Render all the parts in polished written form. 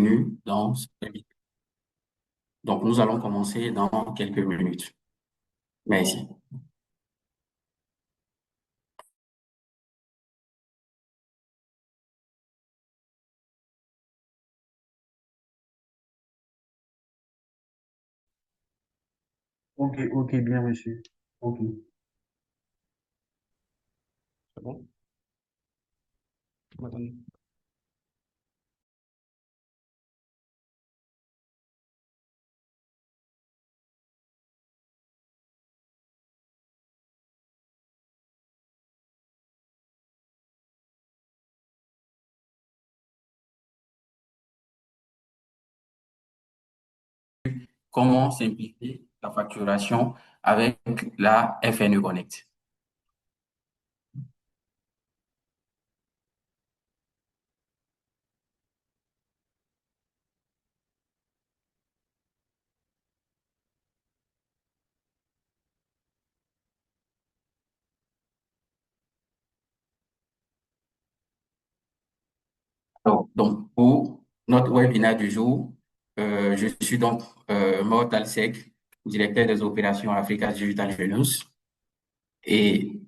bienvenue dans ce webinaire. Donc, nous allons commencer dans quelques minutes. Merci. Ok, ok, bien, monsieur. Ok. C'est bon? Vous m'entendez? Comment simplifier la facturation avec la FNE Connect? Alors, donc, pour notre webinaire du jour, je suis donc Maud Alsek, directeur des opérations Africa Digital Venus. Et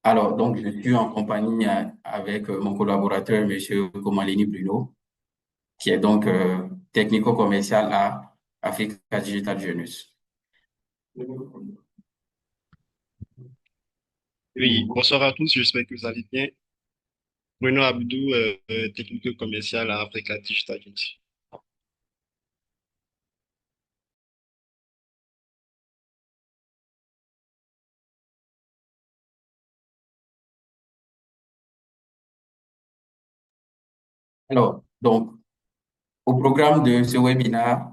alors, donc, je suis en compagnie avec mon collaborateur, Monsieur Komalini Bruno, qui est donc technico-commercial à Africa Digital Venus. Oui, bonsoir à tous, j'espère que vous allez bien. Bruno Abdou, technique commercial à Africa Digital Agency. Alors, donc, au programme de ce webinaire,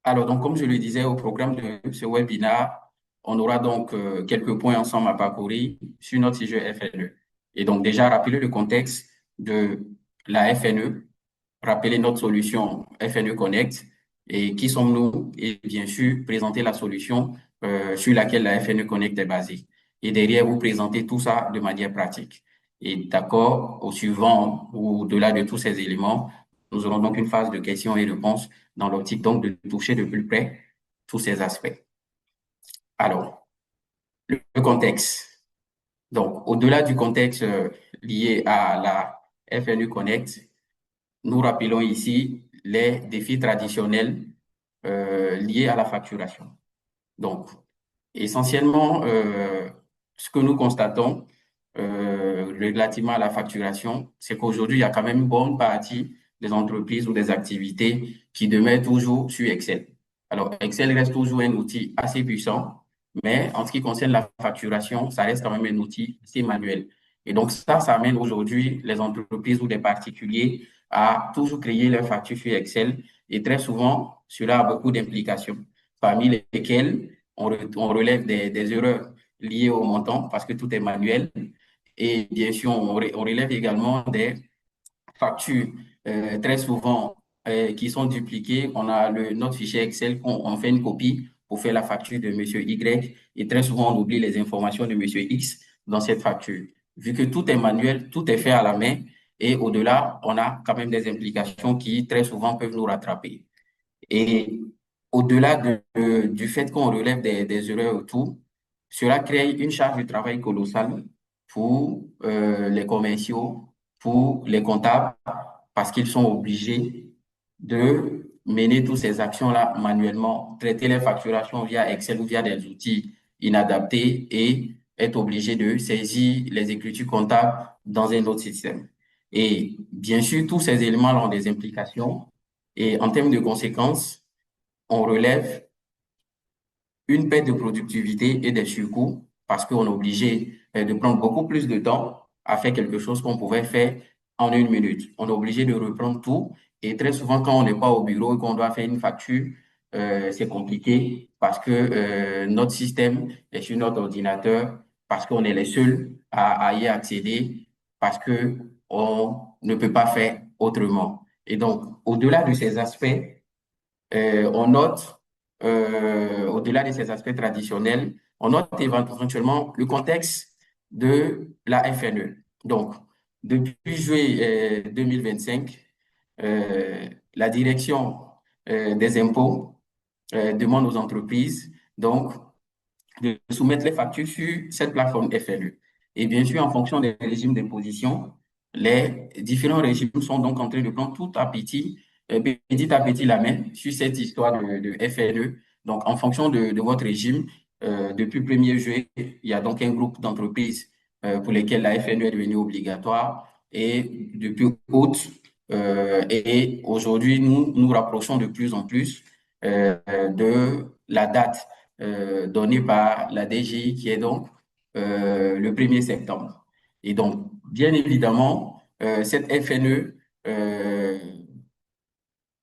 alors, donc, comme je le disais, au programme de ce webinaire, on aura donc quelques points ensemble à parcourir sur notre sujet FNE. Et donc, déjà, rappeler le contexte de la FNE, rappeler notre solution FNE Connect et qui sommes-nous, et bien sûr, présenter la solution sur laquelle la FNE Connect est basée. Et derrière, vous présenter tout ça de manière pratique. Et d'accord, au suivant ou au-delà de tous ces éléments, nous aurons donc une phase de questions et réponses dans l'optique donc de toucher de plus près tous ces aspects. Alors, le contexte. Donc, au-delà du contexte lié à la FNU Connect, nous rappelons ici les défis traditionnels liés à la facturation. Donc, essentiellement, ce que nous constatons relativement à la facturation, c'est qu'aujourd'hui, il y a quand même une bonne partie des entreprises ou des activités qui demeurent toujours sur Excel. Alors, Excel reste toujours un outil assez puissant, mais en ce qui concerne la facturation, ça reste quand même un outil assez manuel. Et donc, ça amène aujourd'hui les entreprises ou les particuliers à toujours créer leurs factures sur Excel. Et très souvent, cela a beaucoup d'implications, parmi lesquelles on relève des erreurs liées au montant parce que tout est manuel. Et bien sûr, on relève également des factures très souvent qui sont dupliquées. On a notre fichier Excel, on fait une copie pour faire la facture de Monsieur Y et très souvent on oublie les informations de Monsieur X dans cette facture. Vu que tout est manuel, tout est fait à la main et au-delà, on a quand même des implications qui très souvent peuvent nous rattraper. Et au-delà du fait qu'on relève des erreurs autour, cela crée une charge de travail colossale pour les commerciaux, pour les comptables, parce qu'ils sont obligés de mener toutes ces actions-là manuellement, traiter les facturations via Excel ou via des outils inadaptés et être obligés de saisir les écritures comptables dans un autre système. Et bien sûr, tous ces éléments ont des implications. Et en termes de conséquences, on relève une perte de productivité et des surcoûts parce qu'on est obligé de prendre beaucoup plus de temps à faire quelque chose qu'on pouvait faire en une minute. On est obligé de reprendre tout et très souvent, quand on n'est pas au bureau et qu'on doit faire une facture, c'est compliqué parce que notre système est sur notre ordinateur, parce qu'on est les seuls à y accéder, parce que on ne peut pas faire autrement. Et donc, au-delà de ces aspects, on note, au-delà de ces aspects traditionnels, on note éventuellement le contexte de la FNE. Donc, depuis juillet 2025, la direction des impôts demande aux entreprises donc de soumettre les factures sur cette plateforme FLE. Et bien sûr, en fonction des régimes d'imposition, les différents régimes sont donc en train de prendre petit à petit la main sur cette histoire de FLE. Donc, en fonction de votre régime, depuis le 1er juillet, il y a donc un groupe d'entreprises pour lesquelles la FLE est devenue obligatoire. Et depuis août, et aujourd'hui, nous nous rapprochons de plus en plus de la date donnée par la DGI, qui est donc le 1er septembre. Et donc, bien évidemment, cette FNE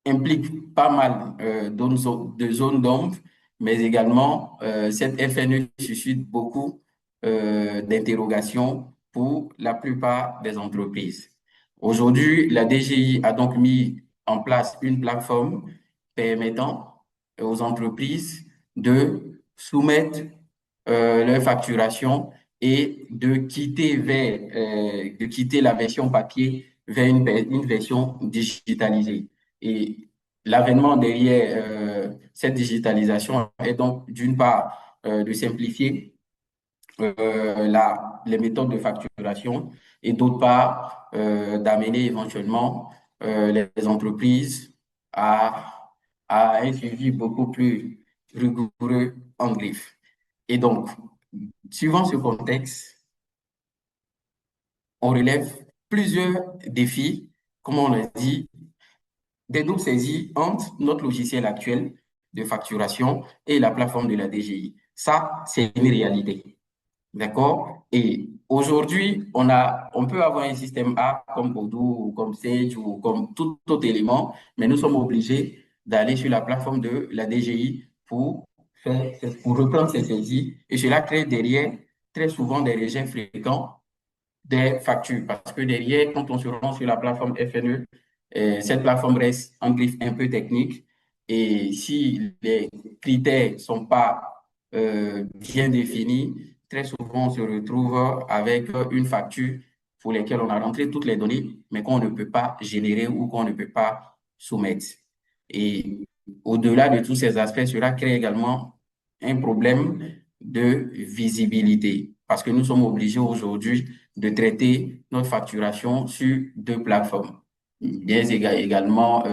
implique pas mal de zones d'ombre, mais également cette FNE suscite beaucoup d'interrogations pour la plupart des entreprises. Aujourd'hui, la DGI a donc mis en place une plateforme permettant aux entreprises de soumettre leur facturation et de quitter la version papier vers une version digitalisée. Et l'avènement derrière cette digitalisation est donc d'une part de simplifier les méthodes de facturation et d'autre part d'amener éventuellement les entreprises à, à un suivi beaucoup plus rigoureux en griffe. Et donc, suivant ce contexte, on relève plusieurs défis, comme on l'a dit, des doubles saisies entre notre logiciel actuel de facturation et la plateforme de la DGI. Ça, c'est une réalité. D'accord? Et aujourd'hui, on peut avoir un système A comme Odoo ou comme Sage ou comme tout autre élément, mais nous sommes obligés d'aller sur la plateforme de la DGI pour reprendre ces saisies. Et cela crée derrière très souvent des rejets fréquents des factures. Parce que derrière, quand on se rend sur la plateforme FNE, cette plateforme reste en griffe un peu technique. Et si les critères ne sont pas bien définis, très souvent on se retrouve avec une facture pour laquelle on a rentré toutes les données, mais qu'on ne peut pas générer ou qu'on ne peut pas soumettre. Et au-delà de tous ces aspects, cela crée également un problème de visibilité. Parce que nous sommes obligés aujourd'hui de traiter notre facturation sur deux plateformes. Bien également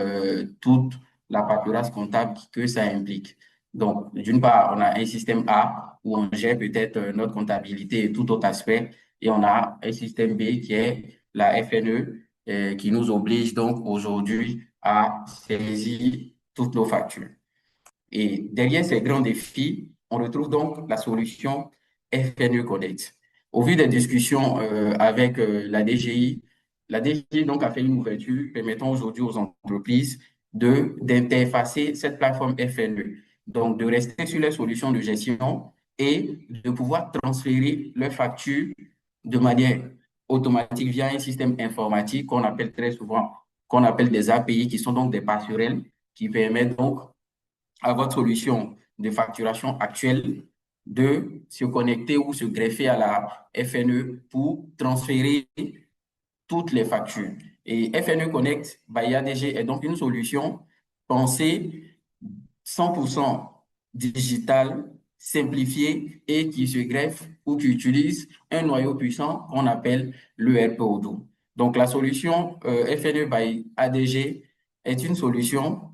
toute la paperasse comptable que ça implique. Donc, d'une part, on a un système A où on gère peut-être notre comptabilité et tout autre aspect, et on a un système B qui est la FNE qui nous oblige donc aujourd'hui à saisir toutes nos factures. Et derrière ces grands défis, on retrouve donc la solution FNE Connect. Au vu des discussions avec la DGI donc a fait une ouverture permettant aujourd'hui aux entreprises d'interfacer cette plateforme FNE, donc de rester sur les solutions de gestion et de pouvoir transférer leurs factures de manière automatique via un système informatique qu'on appelle très souvent, qu'on appelle des API, qui sont donc des passerelles qui permettent donc à votre solution de facturation actuelle de se connecter ou se greffer à la FNE pour transférer toutes les factures. Et FNE Connect by ADG est donc une solution pensée 100% digitale, simplifiée et qui se greffe ou qui utilise un noyau puissant qu'on appelle l'ERP Odoo. Donc, la solution FNE by ADG est une solution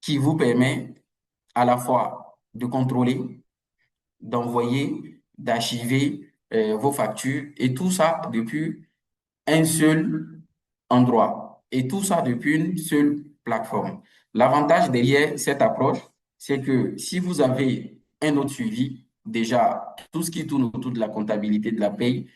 qui vous permet à la fois de contrôler, d'envoyer, d'archiver vos factures et tout ça depuis un seul endroit et tout ça depuis une seule plateforme. L'avantage derrière cette approche, c'est que si vous avez un autre suivi, déjà tout ce qui tourne autour de la comptabilité de la paye,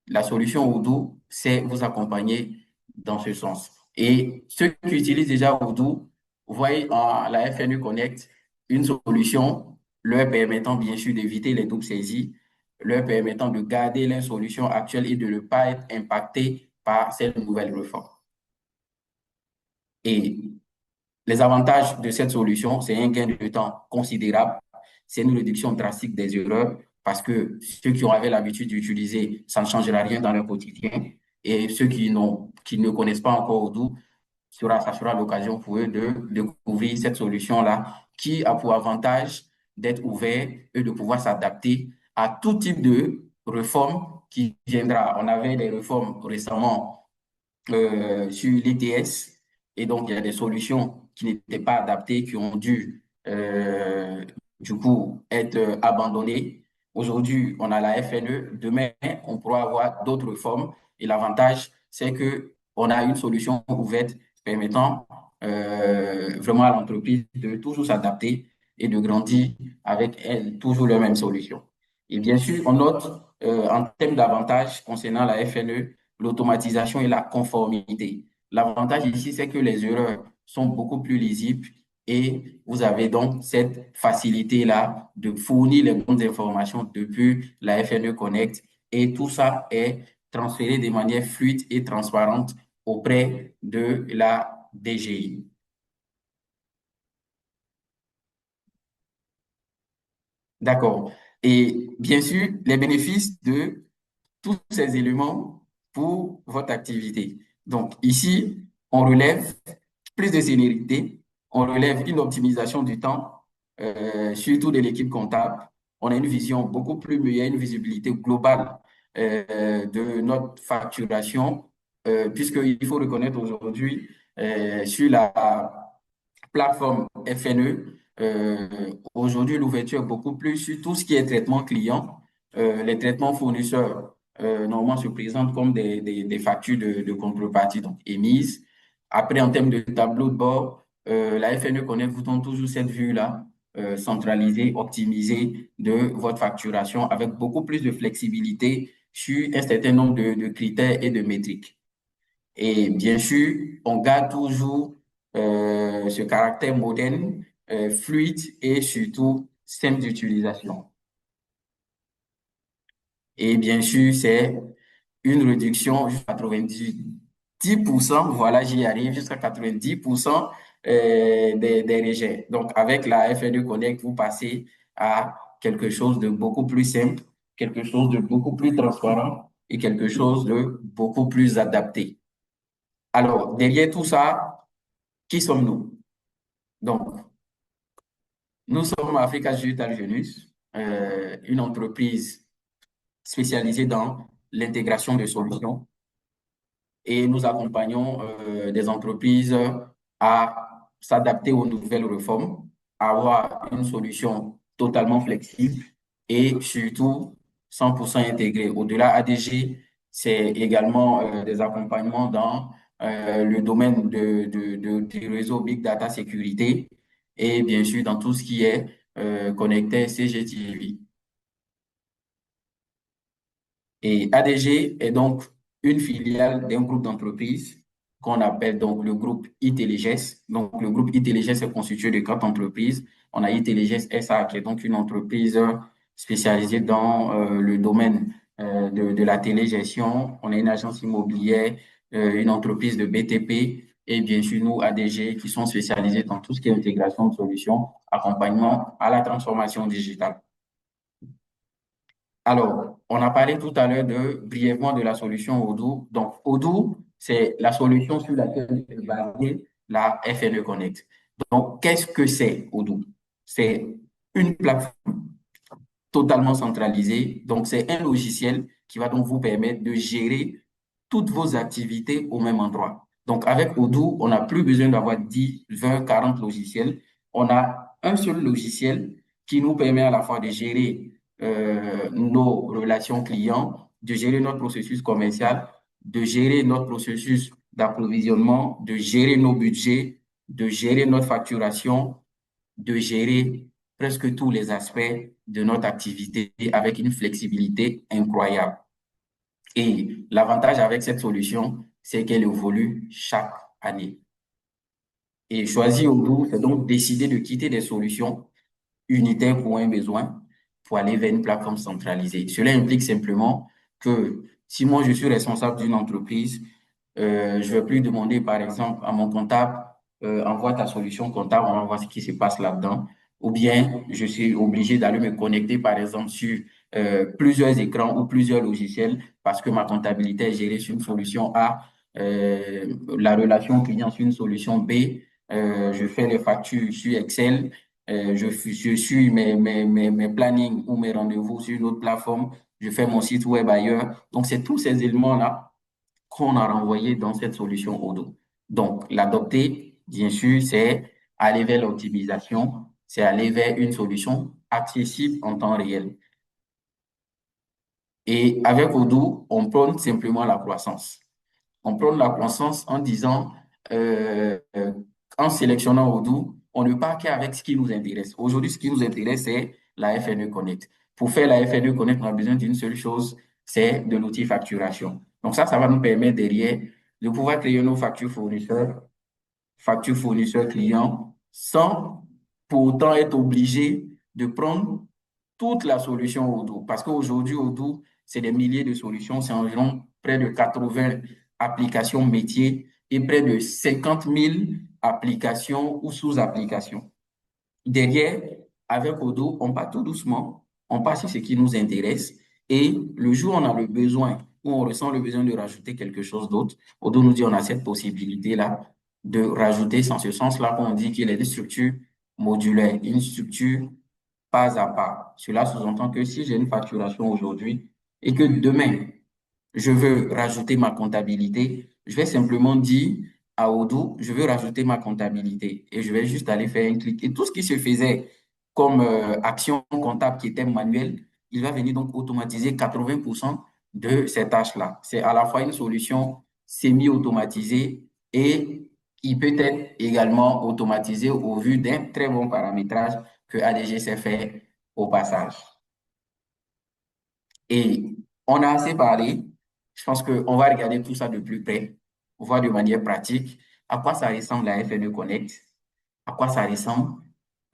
la solution Odoo, c'est vous accompagner dans ce sens. Et ceux qui utilisent déjà Odoo, vous voyez la FNE Connect, une solution leur permettant bien sûr d'éviter les doubles saisies, leur permettant de garder leur solution actuelle et de ne pas être impacté par cette nouvelle réforme. Et les avantages de cette solution, c'est un gain de temps considérable, c'est une réduction drastique des erreurs parce que ceux qui avaient l'habitude d'utiliser, ça ne changera rien dans leur quotidien. Et ceux qui ne connaissent pas encore Odoo, ça sera l'occasion pour eux de découvrir cette solution-là qui a pour avantage d'être ouvert et de pouvoir s'adapter à tout type de réforme qui viendra. On avait des réformes récemment sur l'ETS. Et donc, il y a des solutions qui n'étaient pas adaptées, qui ont dû, du coup, être abandonnées. Aujourd'hui, on a la FNE. Demain, on pourra avoir d'autres formes. Et l'avantage, c'est que on a une solution ouverte permettant vraiment à l'entreprise de toujours s'adapter et de grandir avec elle, toujours les mêmes solutions. Et bien sûr, on note en termes d'avantages concernant la FNE, l'automatisation et la conformité. L'avantage ici, c'est que les erreurs sont beaucoup plus lisibles et vous avez donc cette facilité-là de fournir les bonnes informations depuis la FNE Connect et tout ça est transféré de manière fluide et transparente auprès de la DGI. D'accord. Et bien sûr, les bénéfices de tous ces éléments pour votre activité. Donc ici, on relève plus de célérité, on relève une optimisation du temps, surtout de l'équipe comptable. On a une vision beaucoup plus meilleure, une visibilité globale de notre facturation, puisqu'il faut reconnaître aujourd'hui sur la plateforme FNE, aujourd'hui l'ouverture est beaucoup plus sur tout ce qui est traitement client, les traitements fournisseurs normalement se présentent comme des factures de contrepartie donc émises. Après, en termes de tableau de bord, la FNE Connect vous donne toujours cette vue-là, centralisée, optimisée de votre facturation avec beaucoup plus de flexibilité sur un certain nombre de critères et de métriques. Et bien sûr, on garde toujours ce caractère moderne, fluide et surtout simple d'utilisation. Et bien sûr, c'est une réduction jusqu'à 90%, voilà, j'y arrive, jusqu'à 90% des rejets. Donc, avec la FNE Connect, vous passez à quelque chose de beaucoup plus simple, quelque chose de beaucoup plus transparent et quelque chose de beaucoup plus adapté. Alors, derrière tout ça, qui sommes-nous? Donc, nous sommes Africa Digital Venus, une entreprise spécialisée dans l'intégration de solutions et nous accompagnons des entreprises à s'adapter aux nouvelles réformes, à avoir une solution totalement flexible et surtout 100% intégrée. Au-delà ADG, c'est également des accompagnements dans le domaine du réseau Big Data Sécurité et bien sûr dans tout ce qui est connecté CGTV. Et ADG est donc une filiale d'un groupe d'entreprises qu'on appelle donc le groupe Iteligès. Donc, le groupe Iteligès est constitué de quatre entreprises. On a Iteligès SA, qui est donc une entreprise spécialisée dans le domaine de la télégestion. On a une agence immobilière, une entreprise de BTP et bien sûr, nous, ADG, qui sont spécialisés dans tout ce qui est intégration de solutions, accompagnement à la transformation digitale. Alors, on a parlé tout à l'heure brièvement de la solution Odoo. Donc, Odoo, c'est la solution sur laquelle est basée la FNE Connect. Donc, qu'est-ce que c'est Odoo? C'est une plateforme totalement centralisée. Donc, c'est un logiciel qui va donc vous permettre de gérer toutes vos activités au même endroit. Donc, avec Odoo, on n'a plus besoin d'avoir 10, 20, 40 logiciels. On a un seul logiciel qui nous permet à la fois de gérer nos relations clients, de gérer notre processus commercial, de gérer notre processus d'approvisionnement, de gérer nos budgets, de gérer notre facturation, de gérer presque tous les aspects de notre activité avec une flexibilité incroyable. Et l'avantage avec cette solution, c'est qu'elle évolue chaque année. Et choisir Odoo, c'est donc décider de quitter des solutions unitaires pour un besoin pour aller vers une plateforme centralisée. Cela implique simplement que si moi je suis responsable d'une entreprise, je ne vais plus demander par exemple à mon comptable, envoie ta solution comptable, on va voir ce qui se passe là-dedans. Ou bien je suis obligé d'aller me connecter par exemple sur plusieurs écrans ou plusieurs logiciels parce que ma comptabilité est gérée sur une solution A, la relation client sur une solution B. Je fais les factures sur Excel, je suis mes plannings ou mes rendez-vous sur une autre plateforme, je fais mon site web ailleurs. Donc, c'est tous ces éléments-là qu'on a renvoyés dans cette solution Odoo. Donc, l'adopter, bien sûr, c'est aller vers l'optimisation, c'est aller vers une solution accessible en temps réel. Et avec Odoo, on prône simplement la croissance. On prône la croissance en disant, en sélectionnant Odoo, on ne part qu'avec ce qui nous intéresse. Aujourd'hui, ce qui nous intéresse, c'est la FNE Connect. Pour faire la FNE Connect, on a besoin d'une seule chose, c'est de l'outil facturation. Donc ça va nous permettre derrière de pouvoir créer nos factures fournisseurs clients, sans pour autant être obligé de prendre toute la solution Odoo. Parce qu'aujourd'hui, Odoo, c'est des milliers de solutions, c'est environ près de 80 applications métiers et près de 50 000 applications ou sous-applications. Derrière, avec Odoo, on part tout doucement, on part sur ce qui nous intéresse et le jour où on a le besoin, où on ressent le besoin de rajouter quelque chose d'autre, Odoo nous dit on a cette possibilité-là de rajouter, c'est en ce sens-là qu'on dit qu'il est une structure modulaire, une structure pas à pas. Cela sous-entend que si j'ai une facturation aujourd'hui et que demain, je veux rajouter ma comptabilité, je vais simplement dire à Odoo, je veux rajouter ma comptabilité et je vais juste aller faire un clic. Et tout ce qui se faisait comme action comptable qui était manuelle, il va venir donc automatiser 80% de ces tâches-là. C'est à la fois une solution semi-automatisée et qui peut être également automatisée au vu d'un très bon paramétrage que ADG sait faire au passage. Et on a assez parlé. Je pense qu'on va regarder tout ça de plus près, voir de manière pratique à quoi ça ressemble la FNE Connect, à quoi ça ressemble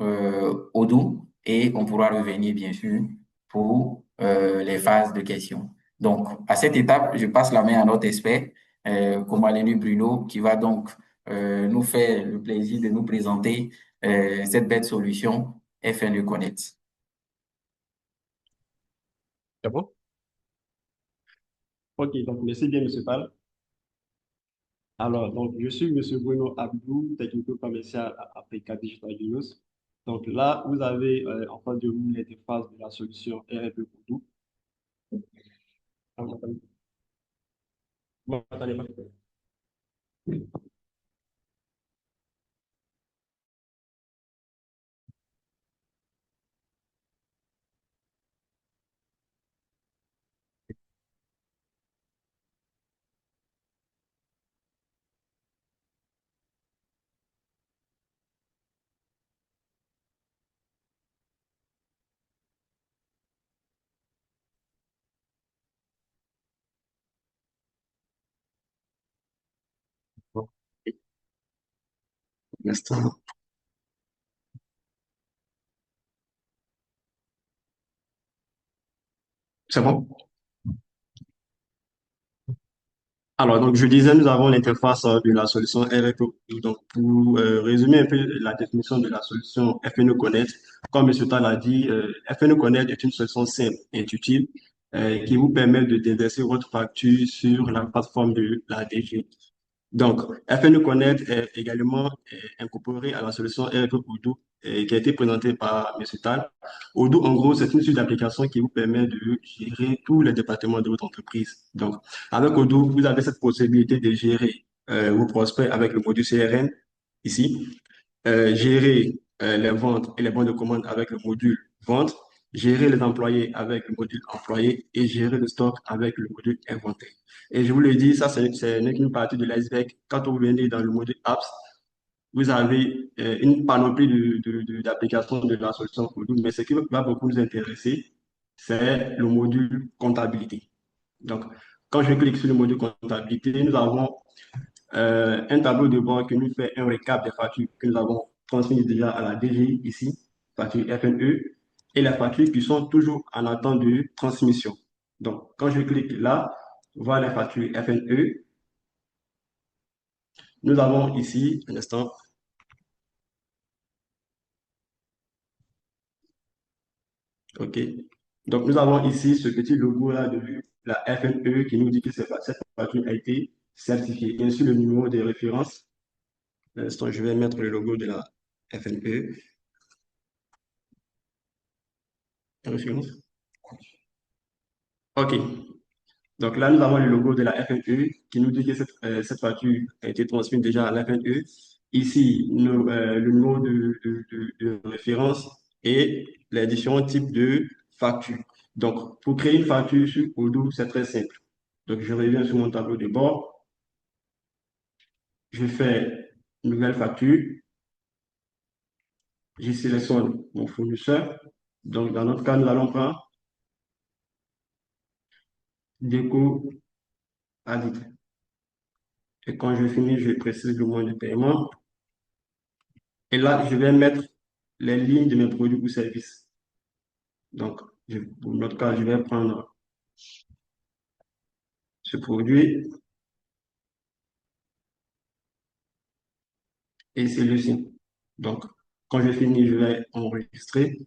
Odoo, et on pourra revenir bien sûr pour les phases de questions. Donc, à cette étape, je passe la main à notre expert, Komaleni Bruno, qui va donc nous faire le plaisir de nous présenter cette belle solution FNE Connect. C'est bon? Ok, donc merci bien, Monsieur Pal. Alors, donc, je suis Monsieur Bruno Abdou, technico-commercial à Africa Digital News. Donc là, vous avez en face de vous l'interface de la solution RFE pour tout. Vous m'entendez pas? Bon. L'instant. C'est bon? Alors, donc, je disais, nous avons l'interface de la solution RFE. Donc, pour résumer un peu la définition de la solution FNO Connect, comme M. Tal a dit, FNO Connect est une solution simple et intuitive qui vous permet de déverser votre facture sur la plateforme de la DG. Donc, FNO Connect est également incorporé à la solution RFE Odoo qui a été présentée par M. Tal. Odoo, en gros, c'est une suite d'applications qui vous permet de gérer tous les départements de votre entreprise. Donc, avec Odoo, vous avez cette possibilité de gérer vos prospects avec le module CRM ici, gérer les ventes et les bons de commande avec le module vente, gérer les employés avec le module employé et gérer le stock avec le module inventaire. Et je vous le dis, ça, c'est n'est qu'une partie de l'iceberg. Quand vous venez dans le module apps, vous avez une panoplie d'applications de la solution Odoo, mais ce qui va beaucoup nous intéresser, c'est le module comptabilité. Donc, quand je clique sur le module comptabilité, nous avons un tableau de bord qui nous fait un récap des factures que nous avons transmises déjà à la DGI ici, factures FNE, et les factures qui sont toujours en attente de transmission. Donc, quand je clique là, voir les factures FNE, nous avons ici, un instant, OK. Donc, nous avons ici ce petit logo-là de la FNE qui nous dit que cette facture a été certifiée. Bien sûr, le numéro de référence. Un instant, je vais mettre le logo de la FNE. Référence. OK. Donc là, nous avons le logo de la FNE qui nous dit que cette facture a été transmise déjà à la FNE. Ici, le numéro de référence et les différents types de factures. Donc, pour créer une facture sur Odoo, c'est très simple. Donc, je reviens sur mon tableau de bord. Je fais nouvelle facture. Je sélectionne mon fournisseur. Donc, dans notre cas, nous allons prendre Déco Adit. Et quand je finis, je précise le moyen de paiement. Et là, je vais mettre les lignes de mes produits ou services. Donc, pour notre cas, je vais prendre ce produit et celui-ci. Donc, quand je finis, je vais enregistrer.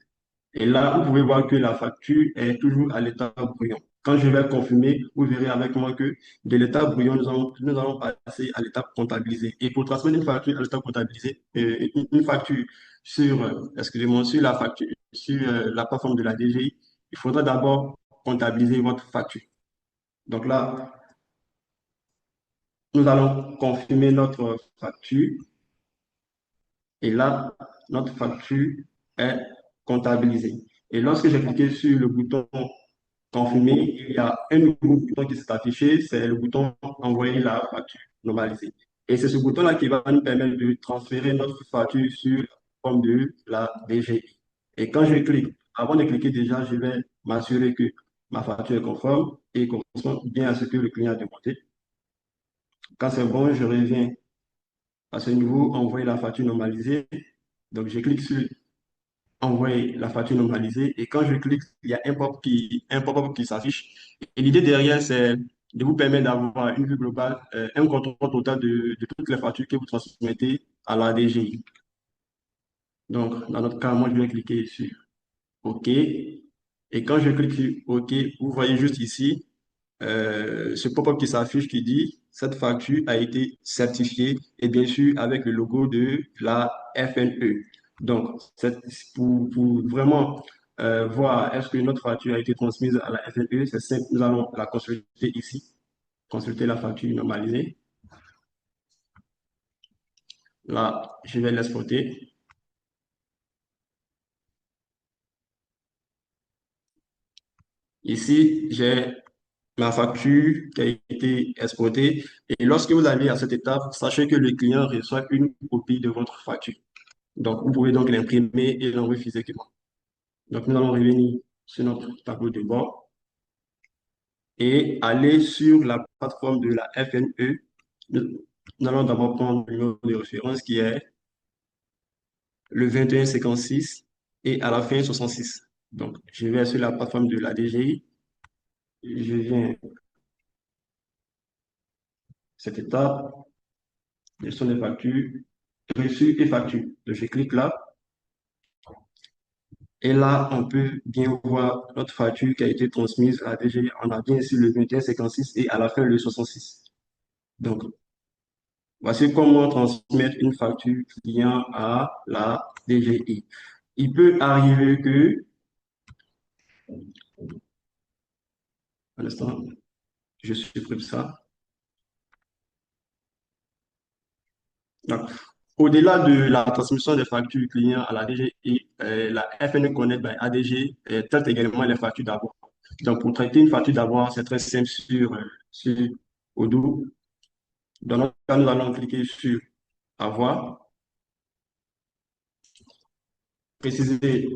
Et là, vous pouvez voir que la facture est toujours à l'état brouillon. Quand je vais confirmer, vous verrez avec moi que de l'état brouillon, nous allons passer à l'étape comptabilisée. Et pour transmettre une facture à l'état comptabilisé, une facture sur, excusez-moi, sur la facture, sur la plateforme de la DGI, il faudra d'abord comptabiliser votre facture. Donc là, nous allons confirmer notre facture. Et là, notre facture est comptabilisée. Et lorsque j'ai cliqué sur le bouton confirmer, il y a un nouveau bouton qui s'est affiché, c'est le bouton envoyer la facture normalisée. Et c'est ce bouton-là qui va nous permettre de transférer notre facture sur la forme de la DGI. Et quand je clique, avant de cliquer déjà, je vais m'assurer que ma facture est conforme et correspond bien à ce que le client a demandé. Quand c'est bon, je reviens à ce niveau, envoyer la facture normalisée. Donc, je clique sur envoyer la facture normalisée. Et quand je clique, il y a un pop-up qui s'affiche. Et l'idée derrière, c'est de vous permettre d'avoir une vue globale, un contrôle total de toutes les factures que vous transmettez à la DGI. Donc, dans notre cas, moi, je vais cliquer sur OK. Et quand je clique sur OK, vous voyez juste ici ce pop-up qui s'affiche qui dit cette facture a été certifiée et bien sûr avec le logo de la FNE. Donc, pour vraiment voir est-ce que notre facture a été transmise à la FNE, c'est simple, nous allons la consulter ici, consulter la facture normalisée. Là, je vais l'exporter. Ici, j'ai ma facture qui a été exportée. Et lorsque vous arrivez à cette étape, sachez que le client reçoit une copie de votre facture. Donc, vous pouvez donc l'imprimer et l'envoyer physiquement. Donc, nous allons revenir sur notre tableau de bord et aller sur la plateforme de la FNE. Nous allons d'abord prendre le numéro de référence qui est le 2156 et à la fin 66. Donc, je vais sur la plateforme de la DGI. Je viens cette étape, gestion des factures, reçu et facture. Donc, je clique là. Et là, on peut bien voir notre facture qui a été transmise à la DGI. On a bien ici le 2156 et à la fin le 66. Donc, voici comment transmettre une facture client à la DGI. Il peut arriver que, à l'instant, je supprime ça. Donc, au-delà de la transmission des factures clients à la DGI, la FNE Connect by ADG traite également les factures d'avoir. Donc, pour traiter une facture d'avoir, c'est très simple sur Odoo. Dans notre cas, nous allons cliquer sur avoir, préciser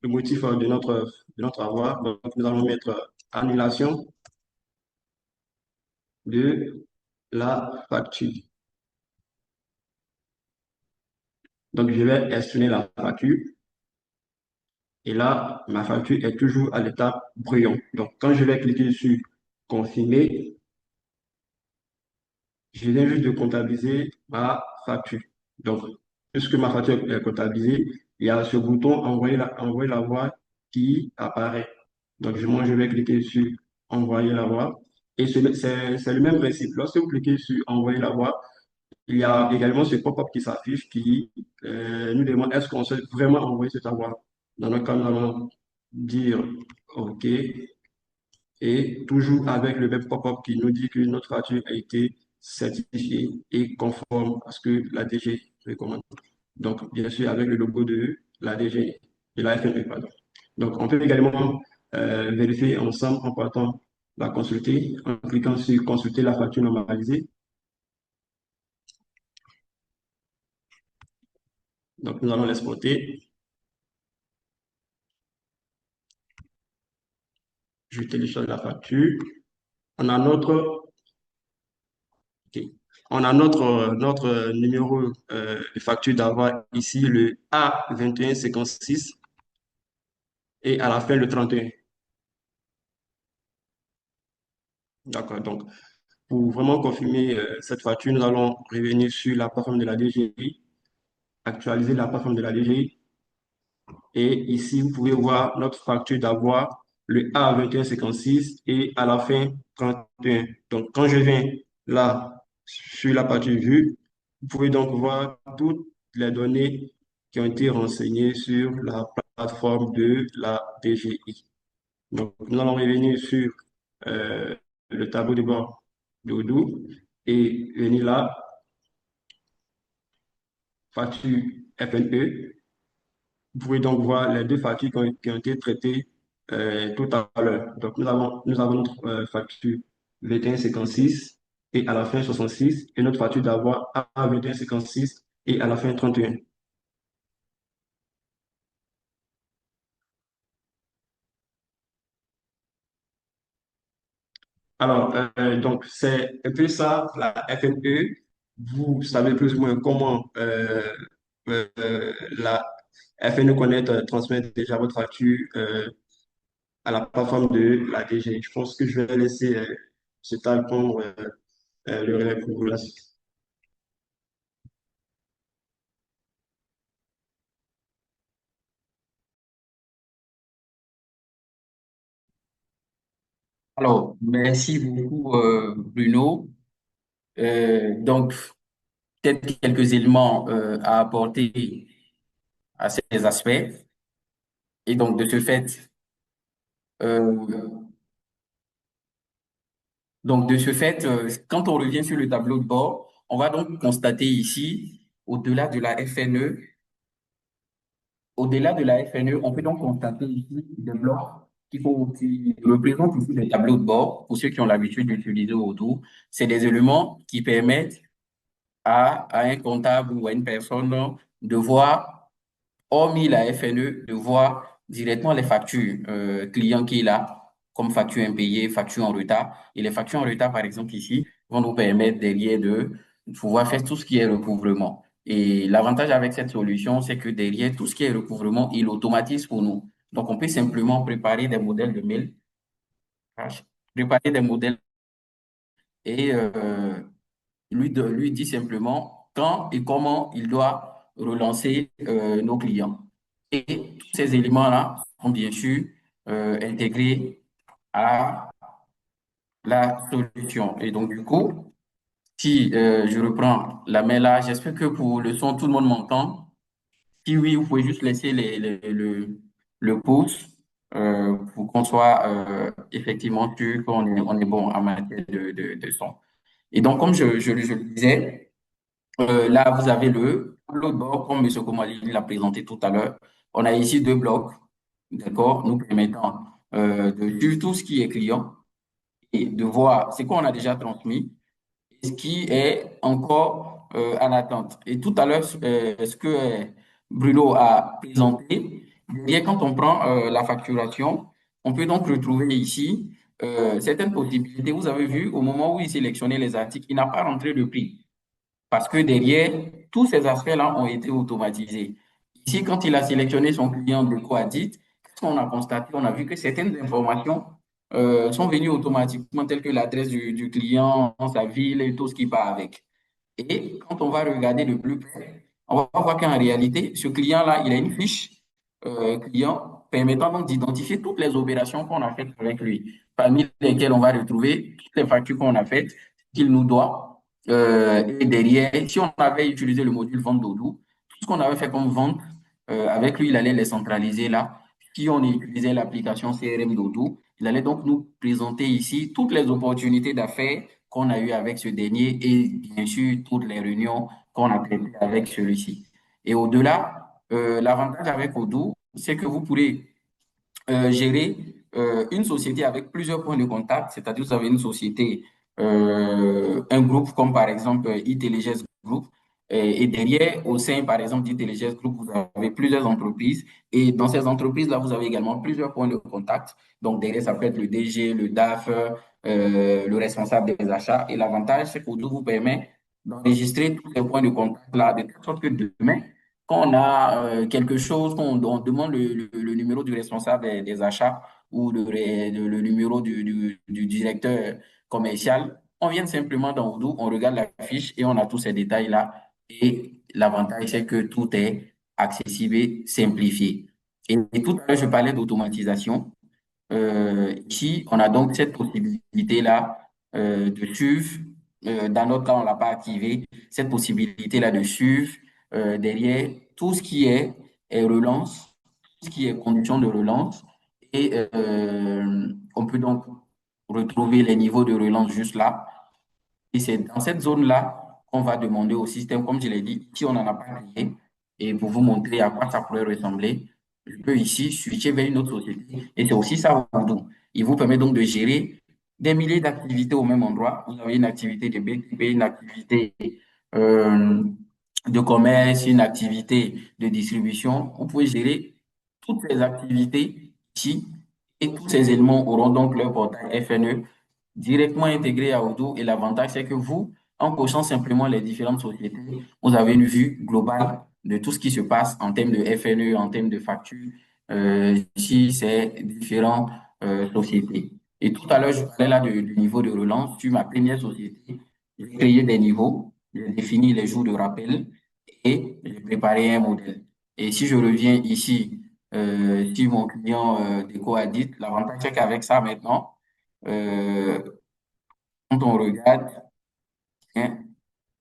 le motif de notre avoir. Donc, nous allons mettre annulation de la facture. Donc, je vais extraire la facture. Et là, ma facture est toujours à l'état brouillon. Donc, quand je vais cliquer sur confirmer, je viens juste de comptabiliser ma facture. Donc, puisque ma facture est comptabilisée, il y a ce bouton envoyer la voix qui apparaît. Donc, moi, je vais cliquer sur envoyer la voix. Et c'est le même principe. Lorsque vous cliquez sur envoyer la voix, il y a également ce pop-up qui s'affiche qui nous demande est-ce qu'on souhaite vraiment envoyer cette voix. Dans notre cas, nous allons dire OK et toujours avec le même pop-up qui nous dit que notre facture a été certifiée et conforme à ce que la DG recommande. Donc, bien sûr, avec le logo de la DG, de la FNE, pardon. Donc, on peut également vérifier ensemble en partant la consulter, en cliquant sur consulter la facture normalisée. Donc, nous allons l'exporter. Je télécharge la facture. On a notre, ok. On a notre numéro de facture d'avoir ici, le A2156 et à la fin le 31. D'accord. Donc, pour vraiment confirmer cette facture, nous allons revenir sur la plateforme de la DGI, actualiser la plateforme de la DGI. Et ici, vous pouvez voir notre facture d'avoir le A2156 et à la fin 31. Donc, quand je viens là sur la partie vue, vous pouvez donc voir toutes les données qui ont été renseignées sur la plateforme de la DGI. Donc, nous allons revenir sur euh, le tableau de bord d'Odoo et venir là, facture FNE. Vous pouvez donc voir les deux factures qui ont été traitées tout à l'heure. Donc, nous avons notre facture 2156 et à la fin 66 et notre facture d'avoir A 2156 et à la fin 31. Alors, donc, c'est un peu ça, la FNE. Vous savez plus ou moins comment la FNE Connect transmet déjà votre facture à la plateforme de la DG. Je pense que je vais laisser ce temps prendre le relais pour vous la suite. Alors, merci beaucoup, Bruno. Donc, peut-être quelques éléments à apporter à ces aspects. Et donc, de ce fait, euh, quand on revient sur le tableau de bord, on va donc constater ici, au-delà de la FNE, au-delà de la FNE, on peut donc constater ici des blocs qui représentent ici les tableaux de bord. Pour ceux qui ont l'habitude d'utiliser Odoo, c'est des éléments qui permettent à un comptable ou à une personne de voir, hormis la FNE, de voir directement les factures clients qu'il a, comme facture impayée, facture en retard. Et les factures en retard, par exemple, ici, vont nous permettre derrière de pouvoir faire tout ce qui est recouvrement. Et l'avantage avec cette solution, c'est que derrière tout ce qui est recouvrement, il automatise pour nous. Donc, on peut simplement préparer des modèles de mail, préparer des modèles et lui dit simplement quand et comment il doit relancer nos clients. Et tous ces éléments-là sont bien sûr intégrés à la solution. Et donc, du coup, si je reprends la main là, j'espère que pour le son, tout le monde m'entend. Si oui, vous pouvez juste laisser le pouce pour qu'on soit effectivement sûr on est bon en matière de son. Et donc, comme je le disais, là, vous avez le tableau de bord, comme M. Komali l'a présenté tout à l'heure. On a ici deux blocs, d'accord, nous permettant de suivre tout ce qui est client et de voir ce qu'on a déjà transmis et ce qui est encore en attente. Et tout à l'heure, ce que Bruno a présenté, bien, quand on prend la facturation, on peut donc retrouver ici certaines possibilités. Vous avez vu, au moment où il sélectionnait les articles, il n'a pas rentré le prix. Parce que derrière, tous ces aspects-là ont été automatisés. Ici, quand il a sélectionné son client de Coadit, qu'est-ce qu'on a constaté? On a vu que certaines informations sont venues automatiquement, telles que l'adresse du client, sa ville et tout ce qui va avec. Et quand on va regarder de plus près, on va voir qu'en réalité, ce client-là, il a une fiche client permettant donc d'identifier toutes les opérations qu'on a faites avec lui, parmi lesquelles on va retrouver toutes les factures qu'on a faites, qu'il nous doit. Et derrière, si on avait utilisé le module vente d'Odoo, tout ce qu'on avait fait comme vente, avec lui, il allait les centraliser là. Si on utilisait l'application CRM d'Odoo, il allait donc nous présenter ici toutes les opportunités d'affaires qu'on a eues avec ce dernier et bien sûr toutes les réunions qu'on a traitées avec celui-ci. Et au-delà, l'avantage avec Odoo, c'est que vous pourrez gérer une société avec plusieurs points de contact, c'est-à-dire vous avez une société, un groupe comme par exemple Intelligence Group, et derrière, au sein par exemple d'Intelligence Group, vous avez plusieurs entreprises, et dans ces entreprises-là, vous avez également plusieurs points de contact. Donc derrière, ça peut être le DG, le DAF, le responsable des achats, et l'avantage, c'est qu'Odoo vous permet d'enregistrer tous ces points de contact-là, de telle sorte que demain, quand on a quelque chose, on demande le numéro du responsable des achats ou le numéro du directeur commercial, on vient simplement dans Odoo, on regarde la fiche et on a tous ces détails-là. Et l'avantage, c'est que tout est accessible et simplifié. Et tout à l'heure, je parlais d'automatisation. Ici, on a donc cette possibilité-là de suivre. Dans notre cas, on ne l'a pas activé. Cette possibilité-là de suivre derrière tout ce qui est relance, tout ce qui est condition de relance. Et on peut donc retrouver les niveaux de relance juste là. Et c'est dans cette zone-là qu'on va demander au système, comme je l'ai dit, si on n'en a pas créé, et pour vous montrer à quoi ça pourrait ressembler, je peux ici switcher vers une autre société. Et c'est aussi ça, Odoo. Il vous permet donc de gérer des milliers d'activités au même endroit. Vous avez une activité de BTP, une activité euh, de commerce, une activité de distribution. Vous pouvez gérer toutes ces activités ici et tous ces éléments auront donc leur portail FNE directement intégré à Odoo. Et l'avantage, c'est que vous, en cochant simplement les différentes sociétés, vous avez une vue globale de tout ce qui se passe en termes de FNE, en termes de factures, si c'est différentes sociétés. Et tout à l'heure, je parlais là du niveau de relance. Sur ma première société, j'ai créé des niveaux, j'ai défini les jours de rappel et j'ai préparé un modèle. Et si je reviens ici, sur mon client DecoAdit, l'avantage, c'est qu'avec ça, maintenant, euh, quand on regarde, hein,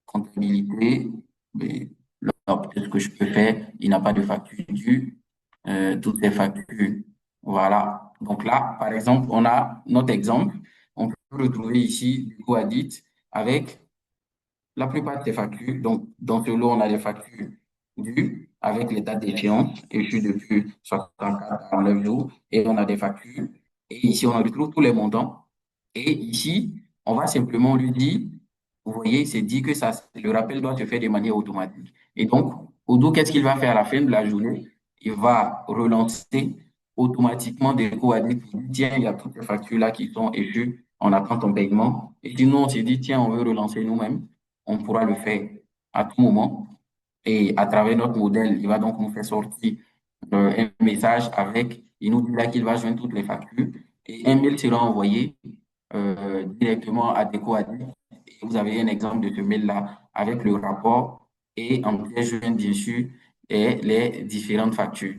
comptabilité, mais là, peut-être ce que je peux faire, il n'a pas de facture due, toutes les factures. Voilà. Donc là, par exemple, on a notre exemple. On peut retrouver ici du Coadit avec la plupart des factures. Donc, dans ce lot, on a les factures dues avec les dates d'échéance, échues depuis 64 à 9 jours. Et on a des factures. Et ici, on retrouve tous les montants. Et ici, on va simplement lui dire, vous voyez, c'est dit que ça, le rappel doit se faire de manière automatique. Et donc, Odoo, qu'est-ce qu'il va faire à la fin de la journée? Il va relancer automatiquement des coûts à dire, tiens, il y a toutes ces factures-là qui sont échues, on attend ton paiement. Et si nous, on s'est dit, tiens, on veut relancer nous-mêmes, on pourra le faire à tout moment. Et à travers notre modèle, il va donc nous faire sortir un message avec, il nous dit là qu'il va joindre toutes les factures et un mail sera envoyé directement à DecoAdit. Et vous avez un exemple de ce mail-là avec le rapport et en pièce jointe, bien sûr, et les différentes factures.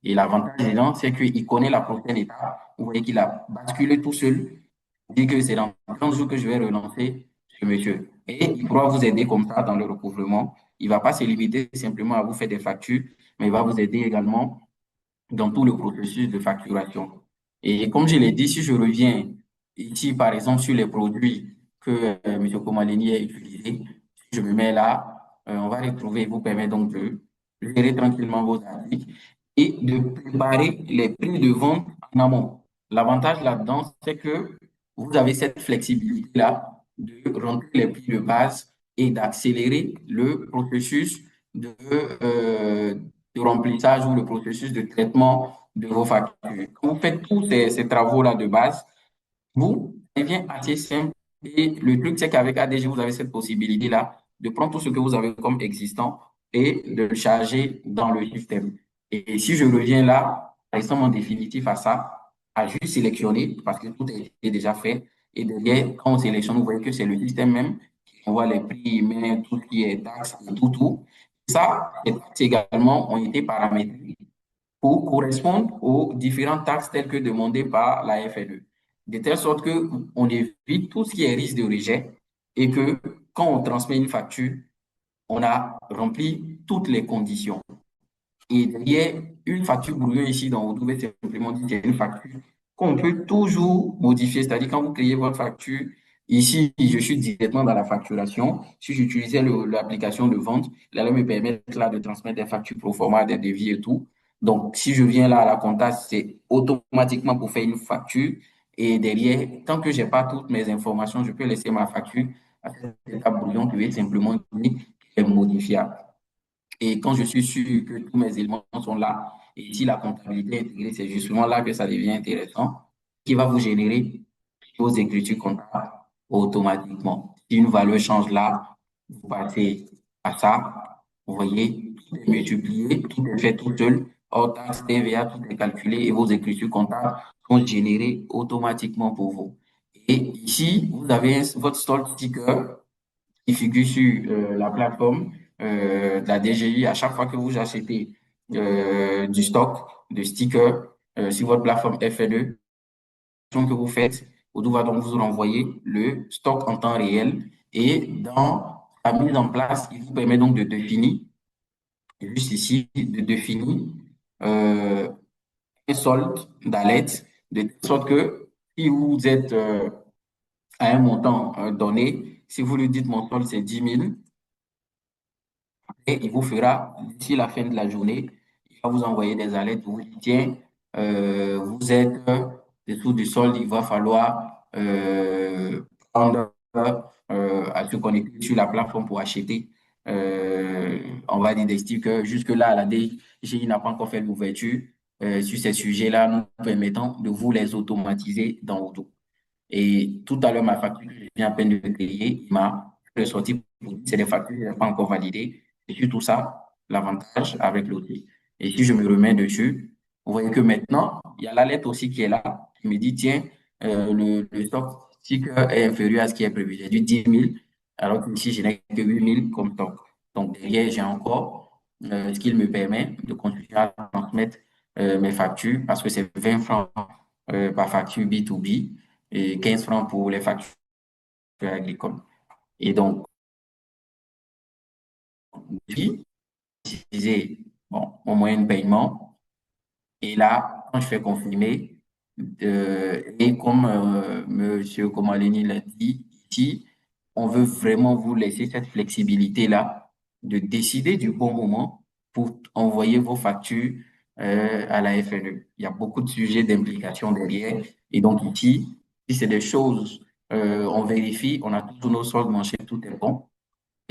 Et l'avantage dedans, c'est qu'il connaît la prochaine étape. Vous voyez qu'il a basculé tout seul, dit que c'est dans 30 jours que je vais relancer ce monsieur. Et il pourra vous aider comme ça dans le recouvrement. Il ne va pas se limiter simplement à vous faire des factures, mais il va vous aider également dans tout le processus de facturation. Et comme je l'ai dit, si je reviens ici, par exemple, sur les produits que M. Komalini a utilisés, si je me mets là, on va retrouver, vous permet donc de gérer tranquillement vos articles et de préparer les prix de vente en amont. L'avantage là-dedans, c'est que vous avez cette flexibilité-là de rentrer les prix de base et d'accélérer le processus de, euh, de remplissage ou le processus de traitement de vos factures. Quand vous faites tous ces travaux-là de base, Vous, ça devient assez simple. Et le truc, c'est qu'avec ADG, vous avez cette possibilité-là de prendre tout ce que vous avez comme existant et de le charger dans le système. Et si je reviens là, restant en définitif à ça, à juste sélectionner, parce que tout a été déjà fait. Et derrière, quand on sélectionne, vous voyez que c'est le système même qui envoie les prix, mais tout ce qui est taxes et tout. Ça, les taxes également ont été paramétrées pour correspondre aux différentes taxes telles que demandées par la FNE. De telle sorte qu'on évite tout ce qui est risque de rejet et que quand on transmet une facture, on a rempli toutes les conditions. Et derrière, une facture brouillon ici dans Odoo, c'est simplement dit c'est une facture qu'on peut toujours modifier. C'est-à-dire quand vous créez votre facture, ici, je suis directement dans la facturation. Si j'utilisais l'application de vente, elle allait me permettre là de transmettre des factures pro forma, des devis et tout. Donc, si je viens là à la compta, c'est automatiquement pour faire une facture. Et derrière, tant que j'ai pas toutes mes informations, je peux laisser ma facture à cette étape brouillon qui est simplement unique et modifiable. Et quand je suis sûr que tous mes éléments sont là, et si la comptabilité est intégrée, c'est justement là que ça devient intéressant, qui va vous générer vos écritures comptables automatiquement. Si une valeur change là, vous passez à ça, vous voyez, tout est multiplié, tout est fait tout seul, hors taxe, TVA, tout est calculé et vos écritures comptables sont générées automatiquement pour vous. Et ici, vous avez votre stock sticker qui figure sur la plateforme de la DGI à chaque fois que vous achetez du stock, de stickers sur votre plateforme FNE que vous faites. Odoo va donc vous renvoyer le stock en temps réel et dans la mise en place, il vous permet donc de définir, juste ici, de définir euh, un solde d'alerte de telle sorte que si vous êtes à un montant donné, si vous lui dites mon solde c'est 10 000, et il vous fera, d'ici la fin de la journée, il va vous envoyer des alertes pour vous dire, tiens, vous êtes dessous du solde, il va falloir prendre à se connecter sur la plateforme pour acheter, on va dire des stickers. Jusque-là, la DGI n'a pas encore fait l'ouverture sur ces sujets-là, nous permettant de vous les automatiser dans Odoo. Et tout à l'heure, ma facture que je viens à peine de créer, il m'a ressorti pour dire c'est des factures que je n'ai pas encore validées. Et sur tout ça, l'avantage avec l'outil. Et si je me remets dessus, vous voyez que maintenant, il y a la lettre aussi qui est là, qui me dit, tiens, le stock sticker est inférieur à ce qui est prévu. J'ai dit 10 000, alors que ici, je n'ai que 8 000 comme stock. Donc, derrière, j'ai encore ce qui me permet de continuer à transmettre mes factures parce que c'est 20 francs par facture B2B et 15 francs pour les factures agricoles. Et donc, puis, utiliser bon, mon moyen de paiement. Et là, quand je fais confirmer, et comme Monsieur Komaleni l'a dit ici, on veut vraiment vous laisser cette flexibilité-là de décider du bon moment pour envoyer vos factures à la FNE. Il y a beaucoup de sujets d'implication derrière. Et donc ici, si c'est des choses, on vérifie, on a tous nos soldes manchés, tout est bon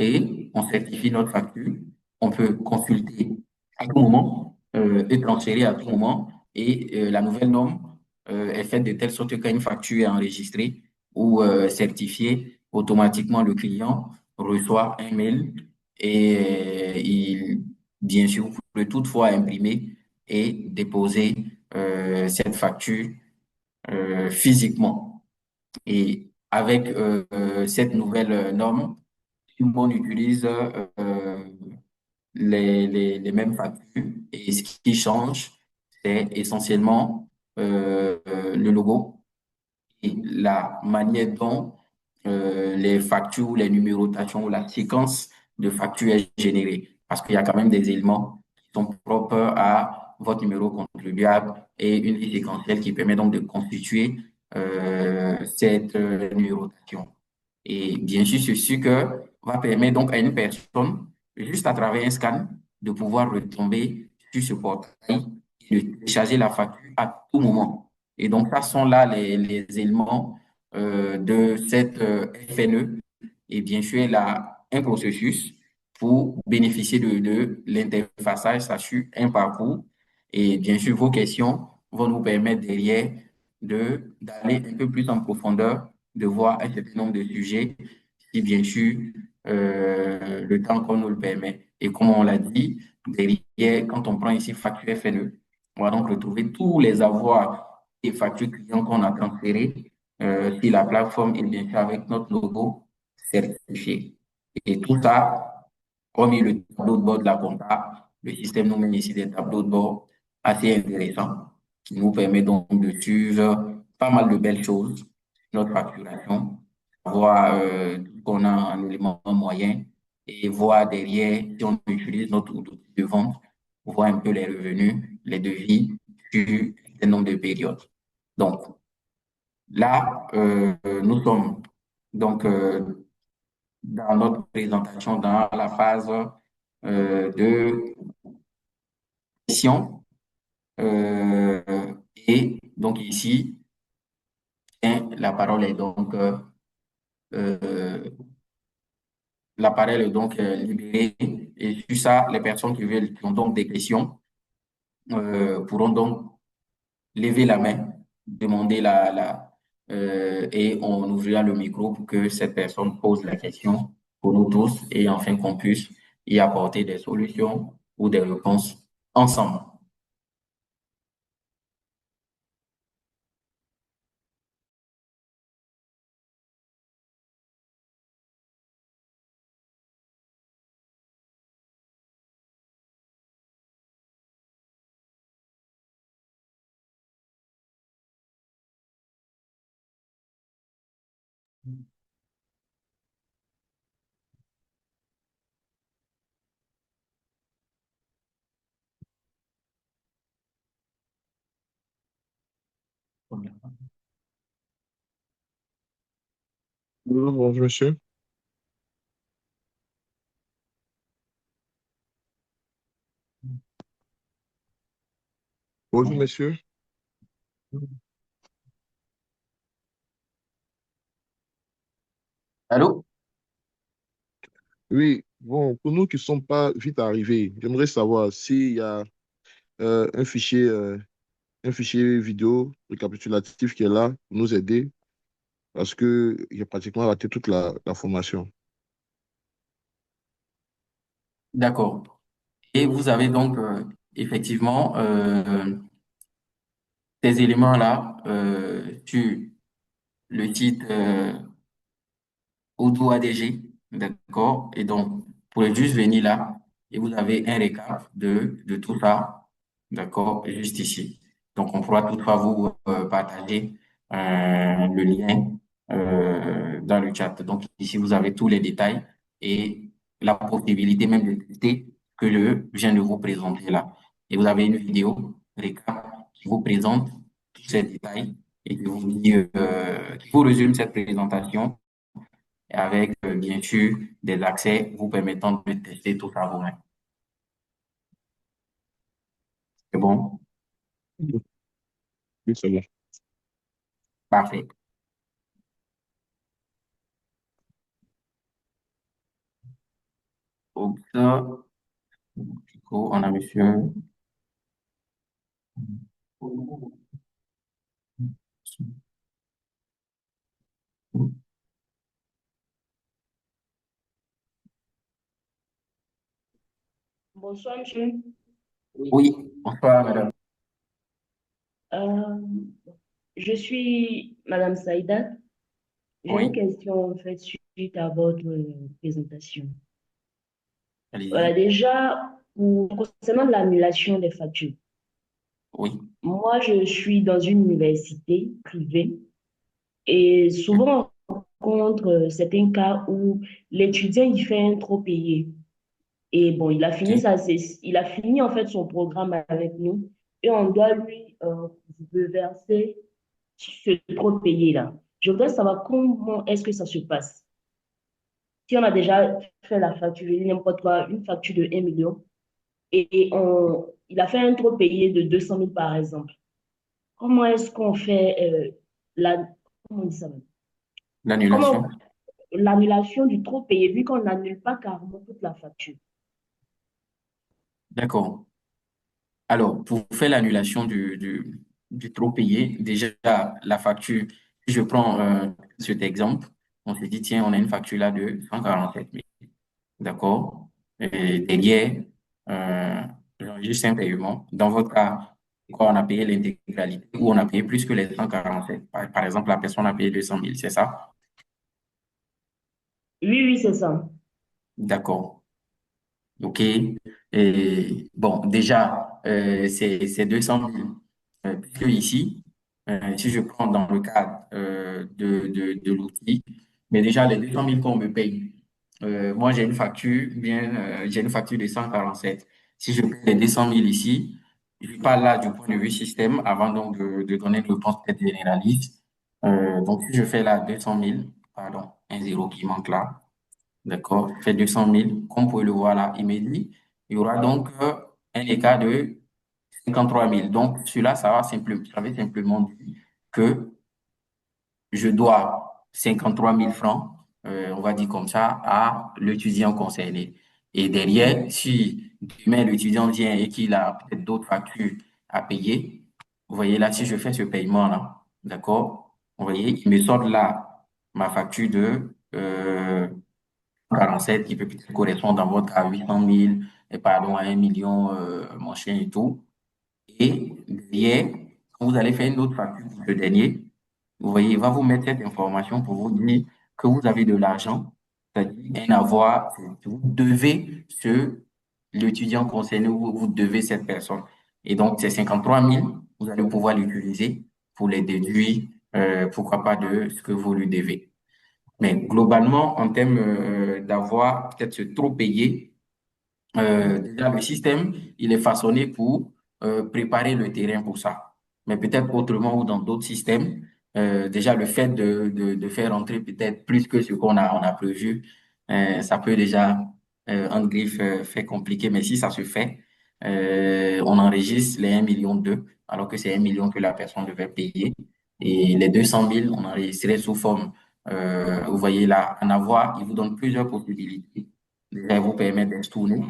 et on certifie notre facture. On peut consulter à tout moment et transférer à tout moment. Et la nouvelle norme est faite de telle sorte qu'une facture est enregistrée ou certifiée, automatiquement le client reçoit un mail et bien sûr, vous pouvez toutefois imprimer et déposer cette facture physiquement. Et avec cette nouvelle norme, tout le monde utilise les mêmes factures et ce qui change, c'est essentiellement le logo et la manière dont les factures, les numérotations ou la séquence de factures est générée. Parce qu'il y a quand même des éléments qui sont propres à votre numéro contribuable et une liste séquentielle qui permet donc de constituer cette numérotation. Et bien sûr, ceci que va permettre donc à une personne, juste à travers un scan, de pouvoir retomber sur ce portail et de télécharger la facture à tout moment. Et donc, ça sont là les éléments de cette FNE. Et bien sûr, elle a un processus pour bénéficier de l'interfaçage, ça suit un parcours. Et bien sûr, vos questions vont nous permettre derrière d'aller un peu plus en profondeur, de voir un certain nombre de sujets, si bien sûr le temps qu'on nous le permet. Et comme on l'a dit, derrière, quand on prend ici facture FNE, on va donc retrouver tous les avoirs et factures clients qu'on a transférés sur la plateforme et bien sûr avec notre logo certifié. Et tout ça, hormis le tableau de bord de la compta, le système nous met ici des tableaux de bord assez intéressants qui nous permet donc de suivre pas mal de belles choses, notre facturation, voir qu'on a un élément moyen et voir derrière si on utilise notre outil de vente, voir un peu les revenus, les devis sur un nombre de périodes. Donc là, nous sommes donc dans notre présentation dans la phase de question. Et donc ici, la parole est donc euh, la parole est donc libérée. Et sur ça, les personnes qui ont donc des questions pourront donc lever la main, demander et on ouvrira le micro pour que cette personne pose la question pour nous tous et enfin qu'on puisse y apporter des solutions ou des réponses ensemble. Bonjour, monsieur. Bonjour, monsieur. Allô? Oui, bon, pour nous qui ne sommes pas vite arrivés, j'aimerais savoir s'il y a un un fichier vidéo récapitulatif qui est là pour nous aider parce que j'ai pratiquement raté toute la formation. D'accord. Et vous avez donc effectivement ces éléments-là sur le site Odoo ADG, d'accord? Et donc, vous pouvez juste venir là et vous avez un récap de tout ça, d'accord? Juste ici. Donc, on pourra toutefois vous partager le lien dans le chat. Donc, ici, vous avez tous les détails et la possibilité même de tester que je viens de vous présenter là. Et vous avez une vidéo récap qui vous présente tous ces détails et qui vous résume cette présentation et avec bien sûr des accès vous permettant de tester tout ça vous-même. C'est bon? Oui, c'est bon. Parfait. Donc, ça, du coup, on a monsieur. Bonsoir, monsieur. Oui, bonsoir, madame. Euh, je suis Madame Saïda. J'ai une Oui, question en fait suite à votre présentation. Voilà, allez-y. déjà, concernant l'annulation des factures, Oui, moi, je suis dans une université privée et souvent, on rencontre certains cas où l'étudiant, il fait un trop payé. Et bon, ok. il a fini en fait son programme avec nous et on doit lui verser ce trop payé là. Je voudrais savoir comment est-ce que ça se passe. Si on a déjà fait la facture, n'importe quoi, une facture de 1 million il a fait un trop payé de 200 000 par exemple. Comment est-ce qu'on fait la, comment on dit ça même? Comment L'annulation. l'annulation du trop payé vu qu'on n'annule pas carrément toute la facture? D'accord. Alors, pour faire l'annulation du trop payé. Déjà, la facture, si je prends cet exemple, on se dit, tiens, on a une facture là de 147 000. D'accord? Et derrière, euh, j'enregistre un paiement. Dans votre cas, quoi, on a payé l'intégralité ou on a payé plus que les 147. Par exemple, la personne a payé 200 000, c'est ça? Oui, oui, c'est ça. D'accord. OK. Et bon, déjà, c'est 200 000. Puisque ici, si je prends dans le cadre de l'outil, mais déjà, les 200 000 qu'on me paye, moi, j'ai une facture de 147. Si je paye les 200 000 ici, je parle là du point de vue système avant donc de donner une réponse peut-être généraliste. Donc, si je fais là 200 000, pardon, un zéro qui manque là. D'accord, fait 200 000. Comme vous pouvez le voir là, il me dit, il y aura donc un écart de 53 000. Donc, cela, ça veut simplement dire que je dois 53 000 francs, on va dire comme ça, à l'étudiant concerné. Et derrière, si demain l'étudiant vient et qu'il a peut-être d'autres factures à payer, vous voyez là, si je fais ce paiement-là, d'accord, vous voyez, il me sort là ma facture de 47 qui peut peut-être correspondre dans votre cas à 800 000, et pardon, à 1 million, mon chien et tout. Et derrière, quand vous allez faire une autre facture pour le dernier, vous voyez, il va vous mettre cette information pour vous dire que vous avez de l'argent, c'est-à-dire un avoir, vous devez l'étudiant concerné, vous devez cette personne. Et donc, ces 53 000, vous allez pouvoir l'utiliser pour les déduire, pourquoi pas de ce que vous lui devez. Mais globalement, en termes d'avoir peut-être se trop payé, déjà le système, il est façonné pour préparer le terrain pour ça. Mais peut-être autrement ou dans d'autres systèmes, déjà le fait de faire entrer peut-être plus que ce on a prévu, ça peut déjà, en griffe, faire compliqué. Mais si ça se fait, on enregistre les 1,2 million, alors que c'est 1 million que la personne devait payer. Et les 200 000, on enregistrait sous forme, vous voyez là, en avoir, il vous donne plusieurs possibilités. Déjà, il vous permet d'extourner.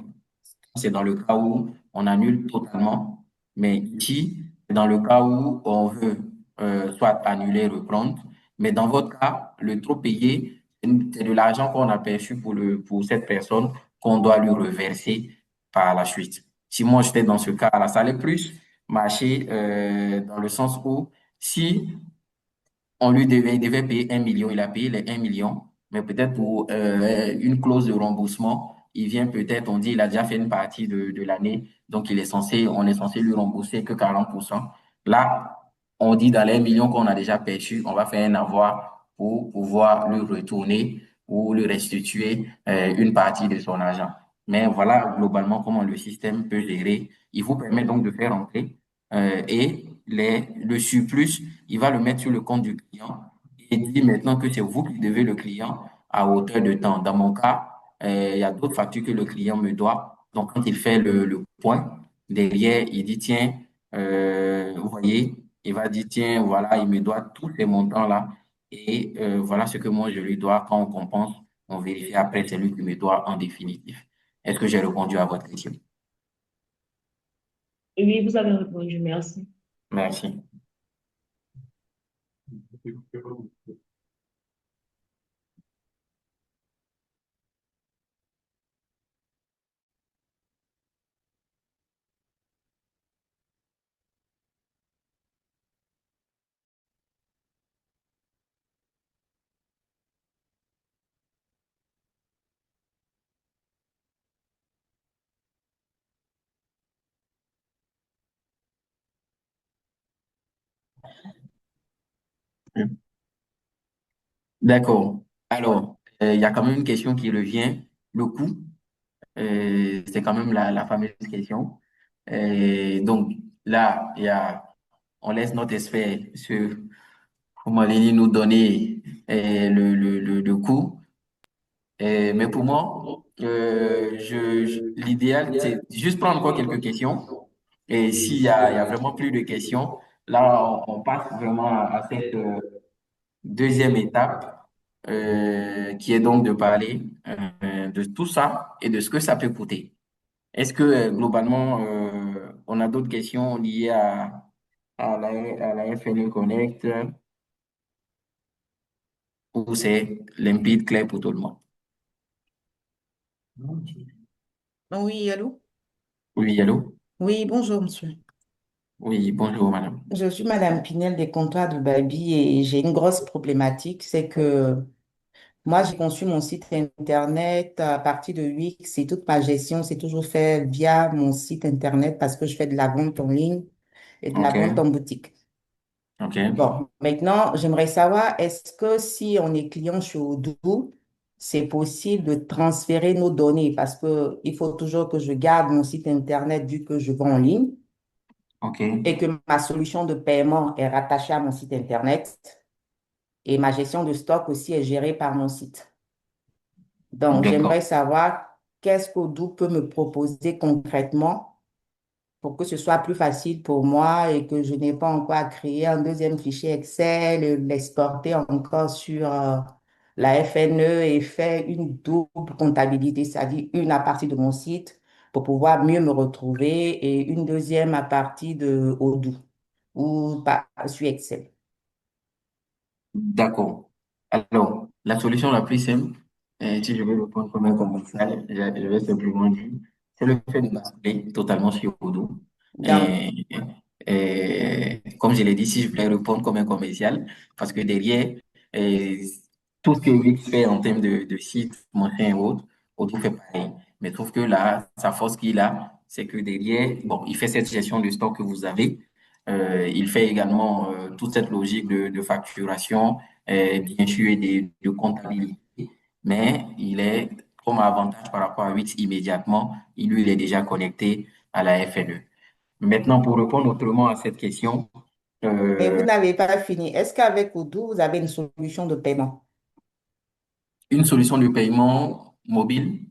C'est dans le cas où on annule totalement. Mais ici, c'est dans le cas où on veut soit annuler, reprendre. Mais dans votre cas, le trop payé, c'est de l'argent qu'on a perçu pour cette personne qu'on doit lui reverser par la suite. Si moi j'étais dans ce cas-là, ça allait plus marcher dans le sens où si il devait payer 1 million, il a payé les 1 million, mais peut-être pour une clause de remboursement, il vient peut-être, on dit, il a déjà fait une partie de l'année, donc on est censé lui rembourser que 40%. Là, on dit dans les 1 million qu'on a déjà perçu, on va faire un avoir pour pouvoir lui retourner ou lui restituer une partie de son argent. Mais voilà globalement comment le système peut gérer. Il vous permet donc de faire entrer et le surplus, il va le mettre sur le compte du client et dit maintenant que c'est vous qui devez le client à hauteur de temps. Dans mon cas, il y a d'autres factures que le client me doit. Donc, quand il fait le point, derrière, il dit, tiens, vous voyez, il va dire, tiens, voilà, il me doit tous ces montants-là et voilà ce que moi je lui dois. Quand on compense, on vérifie après, c'est lui qui me doit en définitif. Est-ce que j'ai répondu à votre question? Oui, vous avez répondu, merci. Merci. D'accord. Alors, il y a quand même une question qui revient. Le coût, c'est quand même la fameuse question. Donc, là, on laisse notre expert, M. Koumalini, nous donner le coût. Mais pour moi, l'idéal, c'est juste prendre encore quelques questions. Et il y a vraiment plus de questions, là, on passe vraiment à cette deuxième étape, qui est donc de parler de tout ça et de ce que ça peut coûter. Est-ce que globalement, on a d'autres questions liées à la FNE Connect, où c'est limpide, clair pour tout le monde. Oui, allô? Oui, allô? Oui, bonjour, monsieur. Oui, bonjour, madame. Je suis Madame Pinel des comptoirs de Babi et j'ai une grosse problématique, c'est que moi, j'ai conçu mon site Internet à partir de Wix et toute ma gestion, c'est toujours fait via mon site Internet parce que je fais de la vente en ligne et de la OK, vente en boutique. OK. Bon, maintenant, j'aimerais savoir, est-ce que si on est client chez Odoo, c'est possible de transférer nos données parce que il faut toujours que je garde mon site Internet vu que je vends en ligne et OK. que ma solution de paiement est rattachée à mon site Internet et ma gestion de stock aussi est gérée par mon site. Donc, D'accord. j'aimerais savoir qu'est-ce qu'Odoo peut me proposer concrètement pour que ce soit plus facile pour moi et que je n'ai pas encore à créer un deuxième fichier Excel, l'exporter encore sur la FNE et faire une double comptabilité, c'est-à-dire une à partir de mon site pour pouvoir mieux me retrouver et une deuxième à partir de Odoo ou sur Excel. D'accord. Alors, la solution la plus simple, si je veux répondre comme un commercial, je vais simplement dire, c'est le fait de basculer totalement sur Odoo. Donc, Et, comme je l'ai dit, si je voulais répondre comme un commercial, parce que derrière, euh, tout ce que Wix fait en termes de site, machin et autres, Odoo fait pareil. Mais trouve que là, sa force qu'il a, c'est que derrière, bon, il fait cette gestion de stock que vous avez. Il fait également toute cette logique de facturation, bien sûr, et de comptabilité. Mais il est comme avantage par rapport à Wix immédiatement. Lui, il est déjà connecté à la FNE. Maintenant, pour répondre autrement à cette question, mais vous euh, n'avez pas fini. Est-ce qu'avec Odoo, vous avez une solution de paiement? une solution de paiement mobile,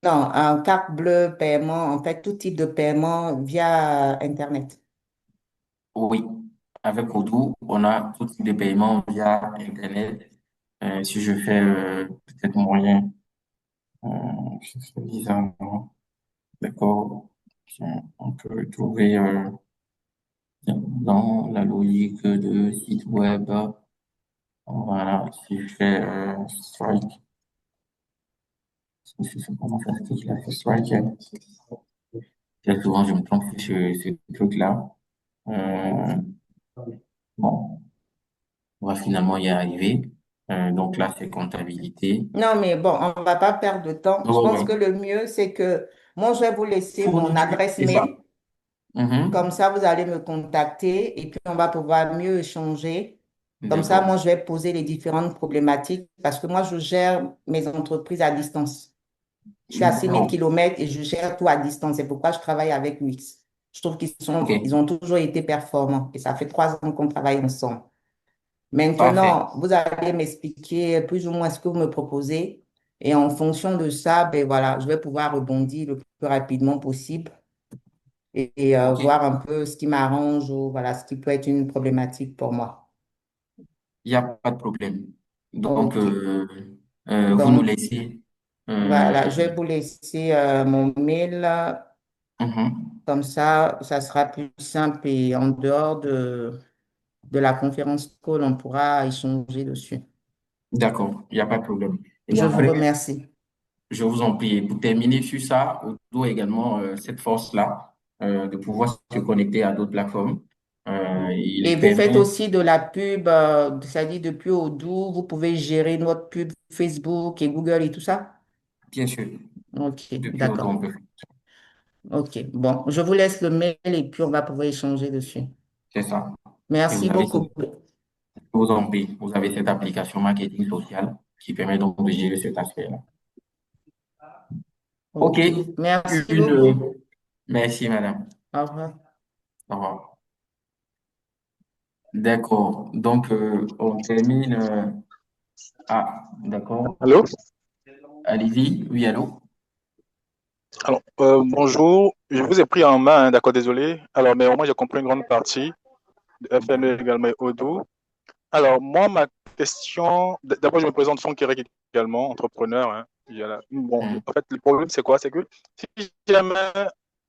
Non, un carte bleue, paiement, en fait, tout type de paiement via Internet. oui. Avec Odoo, on a tout type de paiement via Internet. Si je fais peut-être moyen, euh, je fais bizarrement. D'accord. On peut trouver dans la logique de site web. Voilà, si je fais Strike, c'est comment ça s'affiche là, c'est Strike. Très souvent, je me trompe sur ce truc-là. Euh, bon, on va finalement y arriver. Donc là, c'est comptabilité. Non, mais bon, on ne va pas perdre de temps. Je Oui, pense oui. que le mieux, c'est que moi, je vais vous laisser mon Fourniture, adresse c'est ça. mail. Comme Mhm. ça, vous allez me contacter et puis on va pouvoir mieux échanger. Comme ça, moi, D'accord. je vais poser les différentes problématiques parce que moi, je gère mes entreprises à distance. Je suis à 6000 D'accord. kilomètres et je gère tout à distance. C'est pourquoi je travaille avec Wix. Je trouve ils OK. ont toujours été performants et ça fait 3 ans qu'on travaille ensemble. Parfait. Maintenant, vous allez m'expliquer plus ou moins ce que vous me proposez et en fonction de ça, ben voilà, je vais pouvoir rebondir le plus rapidement possible et OK. voir un peu ce qui m'arrange ou voilà, ce qui peut être une problématique pour moi. Il n'y a pas de problème. Donc, OK. vous nous Donc, laissez. voilà, euh, je vais vous laisser mon mail. mhm. Comme ça sera plus simple et en dehors de la conférence call, on pourra échanger dessus. D'accord, il n'y a pas de problème. Et Je vous après, remercie. je vous en prie, pour terminer sur ça, on doit également cette force-là de pouvoir se connecter à d'autres plateformes. Et Il vous faites permet, aussi de la pub, c'est-à-dire depuis Odoo, vous pouvez gérer notre pub Facebook et Google et tout ça? bien sûr, Ok, depuis autant on d'accord. peut. Ok, bon, je vous laisse le mail et puis on va pouvoir échanger dessus. C'est ça. Et Merci vous avez, beaucoup. je vous en prie, vous avez cette application marketing social qui permet donc de gérer cet aspect-là. OK. Ok, merci Une, beaucoup. merci, madame. Au revoir. Au revoir. D'accord. Donc, on termine. Ah, d'accord. Allô? Allez-y. Oui, allô? Alors, bonjour. Je vous ai pris en main, hein, d'accord, désolé. Alors, mais au moins, j'ai compris une grande partie de FNE également et Odoo. Alors, moi, ma question, d'abord, je me présente Franck-Éric également, entrepreneur, hein. Bon, Hmm. en fait, le problème, c'est quoi? C'est que si jamais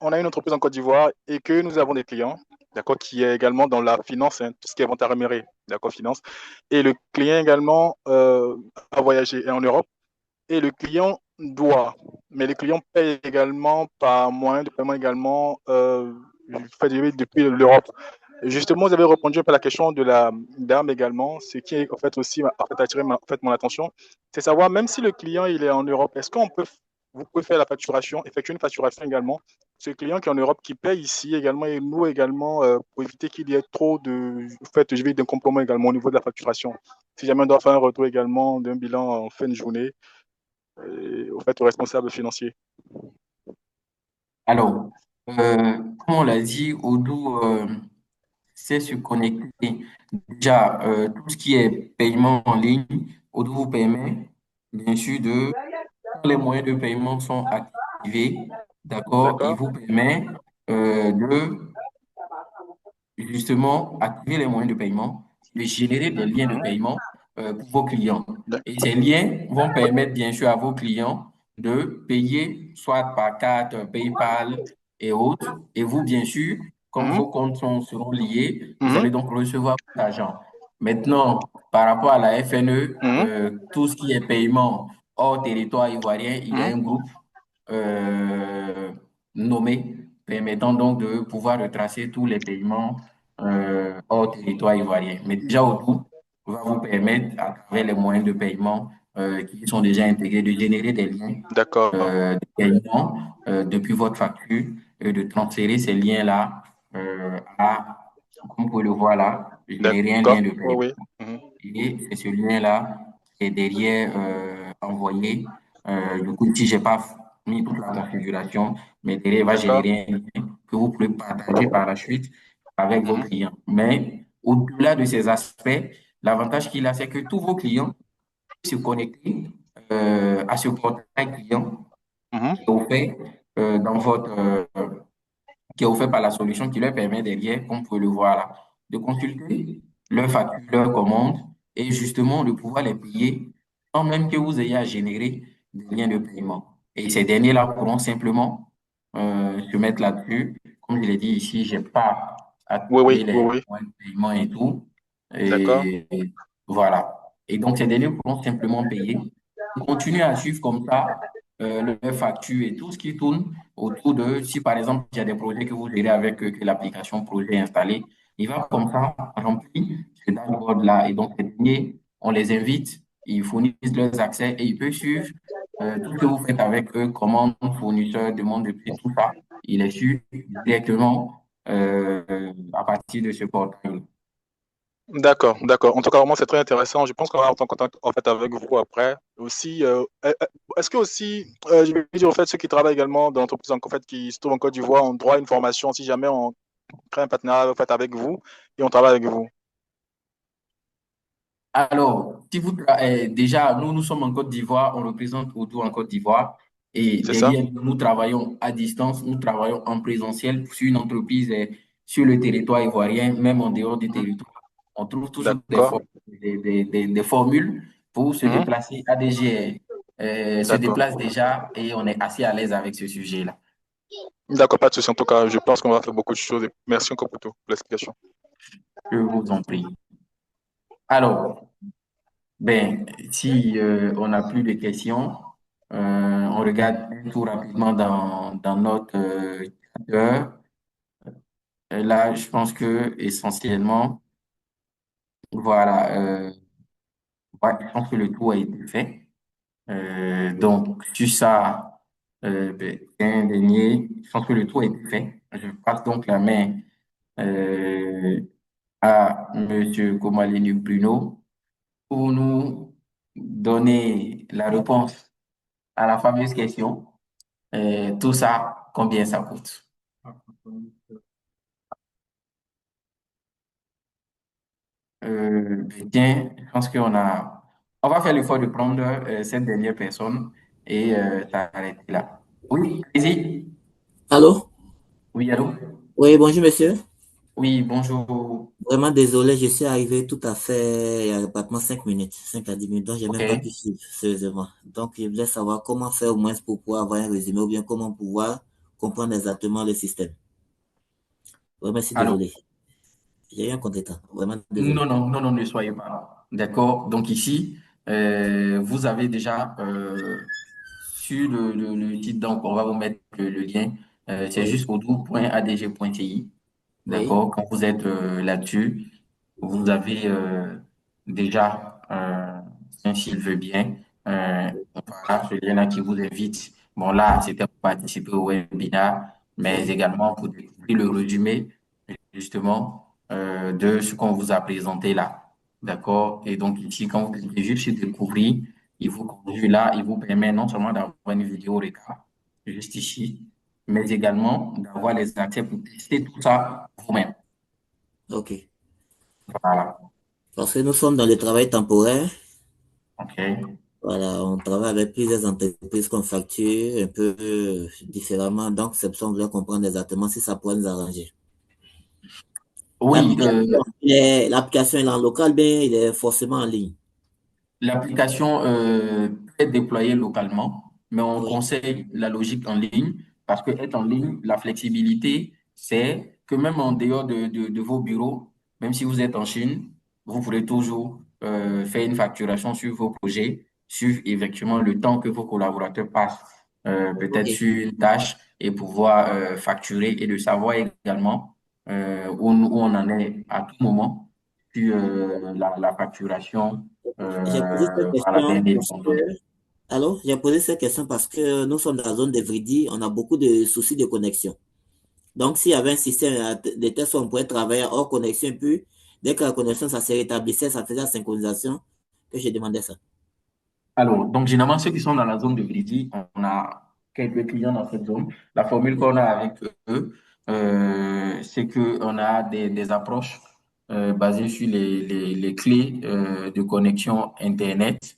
on a une entreprise en Côte d'Ivoire et que nous avons des clients, d'accord, qui est également dans la finance, hein, tout ce qui est vente à rémunérer, d'accord, finance. Et le client également a voyagé en Europe et le client doit, mais le client paye également par moyen de paiement également fait depuis l'Europe. Justement, vous avez répondu un peu à la question de la dame également, ce qui est en fait aussi en fait, attiré en fait, mon attention, c'est savoir même si le client il est en Europe, est-ce qu'on peut vous pouvez faire la facturation, effectuer une facturation également. Ce client qui est en Europe qui paye ici également et nous également pour éviter qu'il y ait trop de en fait, je vais d'un complément également au niveau de la facturation. Si jamais on doit faire un retour également d'un bilan en fin de journée, au fait au responsable financier. Alors, comme on l'a dit, Odoo sait se connecter. Déjà, tout ce qui est paiement en ligne, Odoo vous permet, bien sûr, quand les moyens de paiement sont activés, d'accord, il D'accord. vous permet de justement activer les moyens de paiement, de générer des liens de Mhm. paiement pour vos clients. Et ces liens vont permettre bien sûr à vos clients de payer soit par carte, PayPal et autres. Et vous, bien sûr, comme Mhm. vos comptes seront liés, vous Mhm. allez donc recevoir votre argent. Maintenant, par rapport à la FNE, Mhm. tout ce qui est paiement hors territoire ivoirien, il y a Mhm. un groupe euh, nommé permettant donc de pouvoir retracer tous les paiements hors territoire ivoirien. Mais déjà, Odoo va vous permettre, à travers les moyens de paiement qui sont déjà intégrés, de générer des liens D'accord. de paiement depuis votre facture et de transférer ces liens-là comme vous pouvez le voir là, générer un D'accord. lien de Oui, paiement. oui. Mhm. Et c'est ce lien-là qui est derrière envoyé. Du coup, si j'ai pas mis toute la configuration, mais derrière, il va D'accord. générer un lien que vous pouvez partager par la suite avec vos Mhm. clients. Mais au-delà de ces aspects, l'avantage qu'il a, c'est que tous vos clients peuvent se connecter à ce portail client Mhm. qui est offert dans votre qui est offert par la solution qui leur permet derrière, comme vous pouvez le voir là, de consulter leurs factures, leurs commandes et justement de pouvoir les payer sans même que vous ayez à générer des liens de paiement. Et ces derniers-là pourront simplement se mettre là-dessus. Comme je l'ai dit ici, j'ai pas à Oui, payer oui, oui, les oui. moyens de paiement et tout. D'accord. Et voilà. Et donc, ces derniers pourront simplement payer. Continuer à suivre comme ça leurs factures et tout ce qui tourne autour de, si par exemple, il y a des projets que vous gérez avec que l'application projet est installée, il va comme ça remplir ce dashboard-là. Et donc, les derniers, on les invite, ils fournissent leurs accès et ils peuvent suivre tout ce que vous faites avec eux, commandes, fournisseurs, demande de prix, tout ça. Ils les suivent directement à partir de ce portail. D'accord, d'accord. En tout cas, vraiment, c'est très intéressant. Je pense qu'on va être en contact en fait avec vous après. Aussi, est-ce que aussi, je vais dire en fait ceux qui travaillent également dans l'entreprise en fait qui se trouvent en Côte d'Ivoire ont droit à une formation si jamais on crée un partenariat en fait avec vous et on travaille avec vous. Alors, si déjà, nous sommes en Côte d'Ivoire, on représente Odoo en Côte d'Ivoire. Et C'est ça? derrière, nous travaillons à distance, nous travaillons en présentiel sur une entreprise sur le territoire ivoirien, même en dehors du Mhm. territoire. On trouve toujours D'accord. des formules pour se Mhm. déplacer. ADG se D'accord. déplace déjà et on est assez à l'aise avec ce sujet-là. D'accord, pas de souci. En tout cas, je pense qu'on va faire beaucoup de choses. Merci encore pour tout, pour l'explication. Je vous en prie. Alors, ben, si on n'a plus de questions, on regarde tout rapidement dans notre chat. Là, je pense que essentiellement, voilà, ouais, je pense que le tour a été fait. Donc, sur ça, ben, un dernier, je pense que le tour a été fait. Je passe donc la main euh, à Monsieur Komalini Bruno pour nous donner la réponse à la fameuse question. Tout ça, combien ça coûte? Tiens, je pense on va faire l'effort de prendre cette dernière personne et t'arrêter là. Oui, allez-y. Allô? Oui, allô? Oui, bonjour monsieur. Oui, bonjour. Vraiment désolé, je suis arrivé tout à fait il y a pratiquement 5 minutes, 5 à 10 minutes, donc j'ai OK. même pas pu suivre, sérieusement. Donc je voulais savoir comment faire au moins pour pouvoir avoir un résumé ou bien comment pouvoir comprendre exactement le système. Vraiment, je suis Alors, désolé. J'ai eu un contretemps. Vraiment non, désolé. non, non, non, ne soyez pas. D'accord. Donc ici, vous avez déjà sur le titre, donc on va vous mettre le lien. C'est Oui, juste odoo.adg.ti. oui, D'accord. Quand vous êtes là-dessus, vous avez déjà, s'il veut bien, voilà, ce lien-là qui vous invite. Bon, là, c'était pour participer au webinaire, mais oui. également pour découvrir le résumé, justement, de ce qu'on vous a présenté là. D'accord? Et donc, ici, quand vous cliquez juste sur découvrir, il vous conduit là, il vous permet non seulement d'avoir une vidéo regard, juste ici, mais également d'avoir les accès pour tester tout ça vous-même. OK. Voilà. Parce que nous sommes dans le travail temporaire. OK. Voilà, on travaille avec plusieurs entreprises qu'on facture un peu différemment. Donc, c'est pour ça qu'on voulait comprendre exactement si ça pourrait nous arranger. Oui, L'application est en local, bien, il est forcément en ligne. l'application peut être déployée localement, mais on Oui, conseille la logique en ligne parce que être en ligne, la flexibilité, c'est que même en dehors de vos bureaux, même si vous êtes en Chine, vous pourrez toujours faire une facturation sur vos projets, sur effectivement le temps que vos collaborateurs passent peut-être OK. sur une tâche et pouvoir facturer et de savoir également où on en est à tout moment sur la facturation J'ai posé cette voilà, question bien parce que, évidemment. alors, j'ai posé cette question parce que nous sommes dans la zone de Vridi, on a beaucoup de soucis de connexion. Donc, s'il y avait un système de telle sorte, on pourrait travailler hors connexion, puis dès que la connexion, ça se rétablissait, ça faisait la synchronisation, que j'ai demandé ça. Alors, donc généralement, ceux qui sont dans la zone de Vridi, on a quelques clients dans cette zone. La formule qu'on a avec eux, c'est qu'on a des approches basées sur les clés de connexion Internet.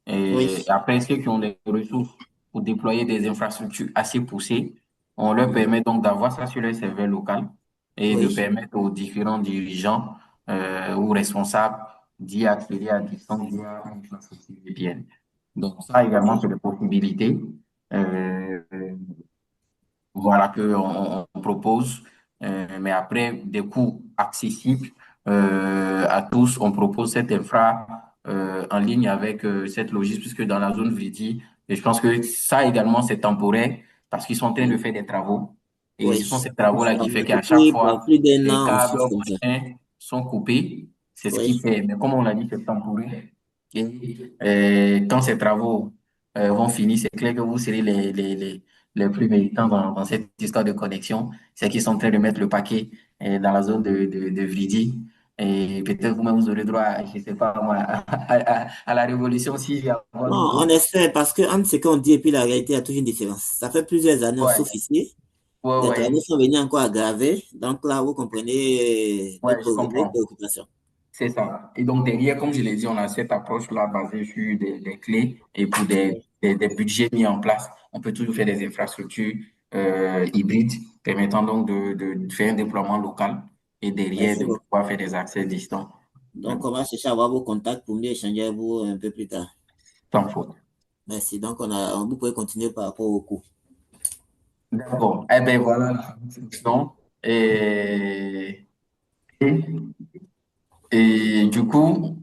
Oui, Et après, ceux qui ont des ressources pour déployer des infrastructures assez poussées, on leur permet donc d'avoir ça sur leur serveur local et de oui, permettre aux différents dirigeants ou responsables d'y accéder à distance via une infrastructure VPN. Donc, ça également, ok. c'est des possibilités. Euh, voilà que on propose. Mais après, des coûts accessibles à tous, on propose cette infra en ligne avec cette logique, puisque dans la zone Vridi, et je pense que ça également, c'est temporaire parce qu'ils sont en train de Oui, faire des travaux. Et ce sont oui. ces travaux-là Ça qui fait m'a qu'à chaque coupé pour fois, plus d'un les an câbles aussi, comme ça. machins sont coupés. C'est ce qui Oui, fait. Mais comme on l'a dit, c'est temporaire. Et quand ces travaux vont finir, c'est clair que vous serez les plus méritants dans cette histoire de connexion. C'est qu'ils sont en train de mettre le paquet dans la zone de Vridi. Et peut-être vous-même, vous aurez droit, je ne sais pas moi, à la révolution s'il y a non, nouveau. on espère parce que entre ce qu'on dit et puis la réalité, il y a toujours une différence. Ça fait plusieurs années, on Ouais, souffre ici. ouais, Les travaux ouais, sont venus encore aggraver. Donc là, vous comprenez ouais, je nos comprends. préoccupations. C'est ça. Et donc, derrière, comme je l'ai dit, on a cette approche-là basée sur des clés et pour des budgets mis en place. On peut toujours faire des infrastructures hybrides permettant donc de faire un déploiement local et derrière Merci de beaucoup. pouvoir faire des accès distants. Donc, on va chercher à avoir vos contacts pour mieux échanger avec vous un peu plus tard. Sans faute. Merci. Donc, vous pouvez continuer par rapport au coût. D'accord. Eh bien, voilà la discussion. Et, et du coup,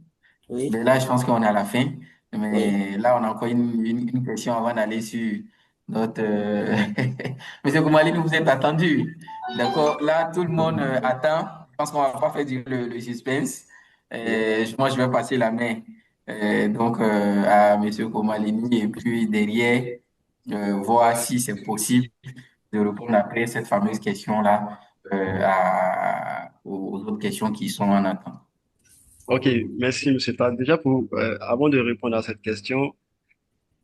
Oui, ben là, je pense qu'on est à la fin. oui. Mais là, on a encore une question avant d'aller sur notre... Monsieur Koumalini, vous êtes attendu. D'accord? Là, tout le monde attend. Je pense qu'on va pas faire le suspense. Moi, je vais passer la main à Monsieur Koumalini et puis derrière, voir si c'est possible de répondre après cette fameuse question-là aux autres questions qui sont en attente. Ok, merci, Monsieur Tad. Déjà, avant de répondre à cette question,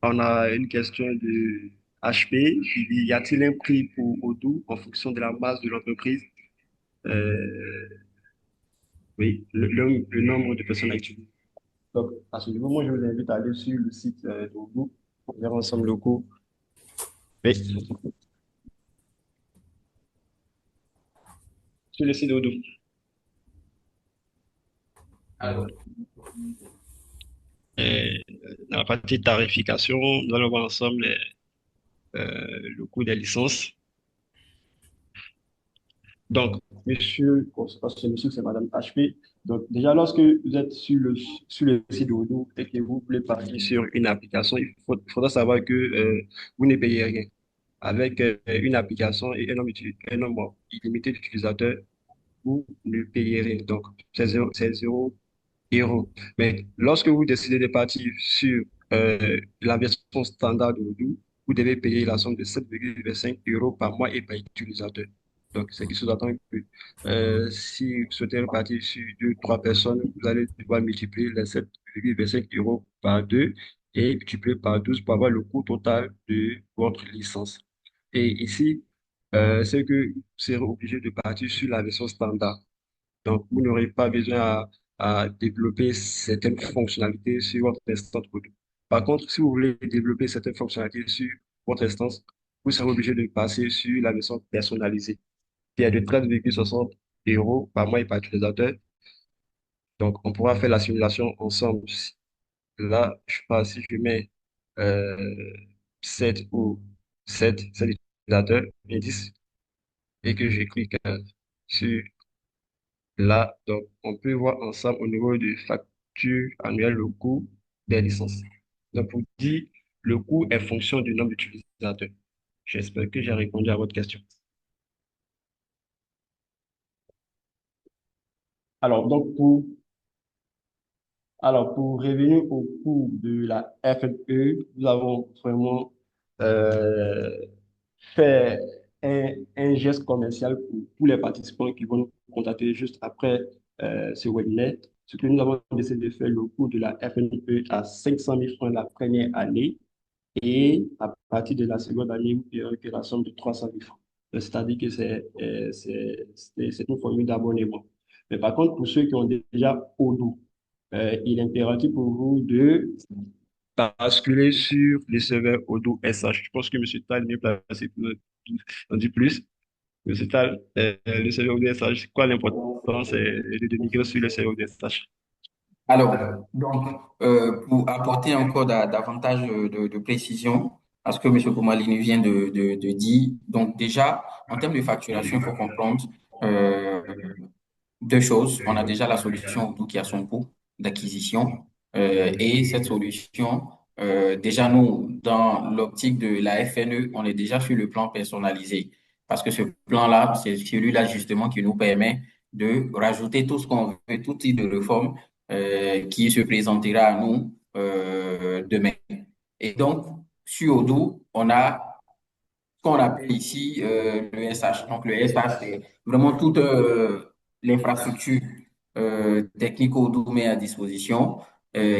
on a une question de HP qui dit, y a-t-il un prix pour Odoo en fonction de la masse de l'entreprise? Euh, oui, le nombre de personnes actives. Donc, à ce niveau, moi, je vous invite à aller sur le site d'Odoo, vers ensemble locaux. Oui, sur le site d'Odoo. Et, dans la partie tarification, nous allons voir ensemble le coût des licences. Donc, monsieur, parce que monsieur, c'est Madame HP. Donc, déjà, lorsque vous êtes sur le site de Odoo et que vous voulez partir sur une application, faudra savoir que vous ne payez rien. Avec une application et un nombre illimité d'utilisateurs, vous ne payez rien. Donc, c'est 0 euros. Mais lorsque vous décidez de partir sur la version standard de Odoo, vous devez payer la somme de 7,25 euros par mois et par utilisateur. Donc, c'est qui sous-entend que si vous souhaitez repartir sur deux, trois personnes, vous allez devoir multiplier les 7,25 euros par deux et multiplier par 12 pour avoir le coût total de votre licence. Et ici, c'est que vous serez obligé de partir sur la version standard. Donc, vous n'aurez pas besoin à développer certaines fonctionnalités sur votre instance produit. Par contre, si vous voulez développer certaines fonctionnalités sur votre instance, vous serez obligé de passer sur la version personnalisée, qui est de 13,60 euros par mois et par utilisateur. Donc, on pourra faire la simulation ensemble. Là, je sais pas si je mets euh, 7 ou 7 utilisateurs, et 10, et que je clique sur là, donc, on peut voir ensemble au niveau de facture annuelle le coût des licences. Donc, pour dire, le coût est fonction du nombre d'utilisateurs. J'espère que j'ai répondu à votre question. Alors, donc, pour revenir au coût de la FNE, nous avons vraiment euh, fait un geste commercial pour tous les participants qui vont nous contacter juste après ce webinaire. Ce que nous avons décidé de faire le coût de la FNE à 500 000 francs la première année et à partir de la seconde année, vous paierez que la somme de 300 000 francs. Donc, c'est-à-dire que c'est une formule d'abonnement. Mais par contre, pour ceux qui ont déjà Odoo, il est impératif pour vous de basculer sur les serveurs Odoo SH. Je pense que M. Tal est mieux placé pour en dire plus. M. Tal, le serveur Odoo SH, c'est quoi l'importance de migrer sur le serveur Odoo SH? Alors, donc, pour apporter encore davantage de précision à ce que M. Koumalini vient de dire, donc déjà, en termes de facturation, il faut comprendre euh, deux choses. On a déjà la solution Odoo qui a son coût d'acquisition et cette solution, déjà nous, dans l'optique de la FNE, on est déjà sur le plan personnalisé parce que ce plan-là, c'est celui-là justement qui nous permet de rajouter tout ce qu'on veut, tout type de réforme qui se présentera à nous demain. Et donc, sur Odoo, on a qu'on appelle ici le SH. Donc, le SH, c'est vraiment toute l'infrastructure technique qu'Odoo met à disposition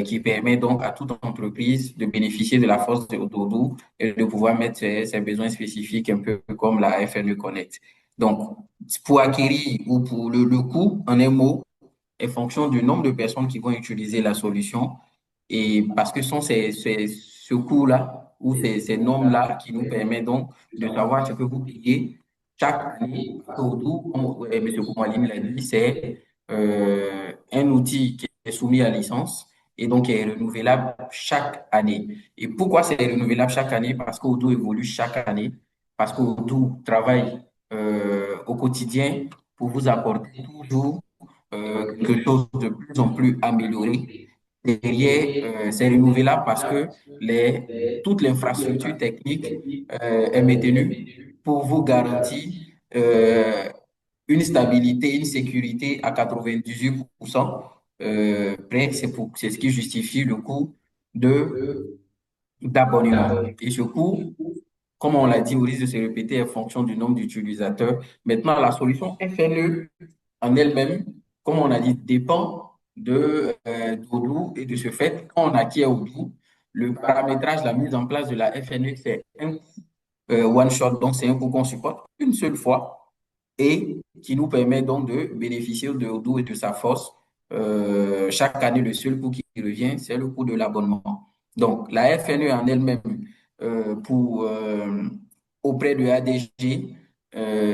qui permet donc à toute entreprise de bénéficier de la force d'Odoo et de pouvoir mettre ses besoins spécifiques un peu comme la FNE Connect. Donc, pour acquérir ou pour le coût, en un mot, est fonction du nombre de personnes qui vont utiliser la solution et parce que ce sont ce coût-là ou ces normes-là qui nous permettent donc de savoir ce que vous payez chaque année. Surtout, comme M. Koumalini l'a dit, c'est un outil qui est soumis à licence et donc qui est renouvelable chaque année. Et pourquoi c'est renouvelable chaque année? Parce qu'Odoo évolue chaque année, parce qu'Odoo travaille au quotidien pour vous apporter toujours quelque chose de plus en plus amélioré. Derrière, c'est renouvelable parce que toute l'infrastructure technique est maintenue pour vous garantir euh, une stabilité, une sécurité à 98%. Bref, c'est ce qui justifie le coût de d'abonnement. Et ce coût, comme on l'a dit, au risque de se répéter, en fonction du nombre d'utilisateurs. Maintenant, la solution FNE en elle-même, comme on a dit, dépend d'Odoo et de ce fait, quand on acquiert Odoo, le paramétrage, la mise en place de la FNE, c'est un one shot, donc c'est un coût qu'on supporte une seule fois et qui nous permet donc de bénéficier de Odoo et de sa force. Chaque année, le seul coût qui revient, c'est le coût de l'abonnement. Donc, la FNE en elle-même, pour auprès de ADG,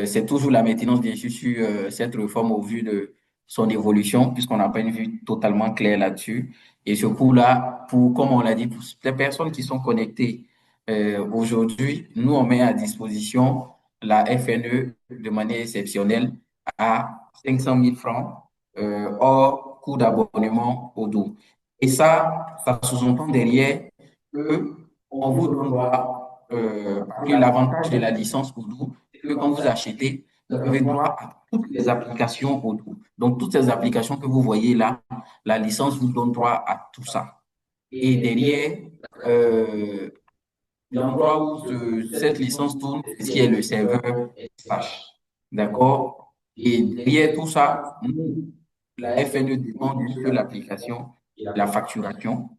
c'est toujours la maintenance, bien sûr, sur cette réforme au vu de son évolution, puisqu'on n'a pas une vue totalement claire là-dessus. Et ce coup-là, comme on l'a dit, pour les personnes qui sont connectées aujourd'hui, nous, on met à disposition la FNE de manière exceptionnelle à 500 000 francs hors coût d'abonnement au Odoo. Et ça sous-entend derrière que on vous donne droit, parce que l'avantage de la licence Odoo, c'est que quand vous achetez, vous avez droit à toutes les applications Odoo. Donc, toutes ces applications que vous voyez là, la licence vous donne droit à tout ça. Et derrière, euh, l'endroit où cette licence tourne, c'est ce qui est le serveur SH. D'accord? Et derrière tout ça, nous, la FNE dépend d'une seule application, la facturation.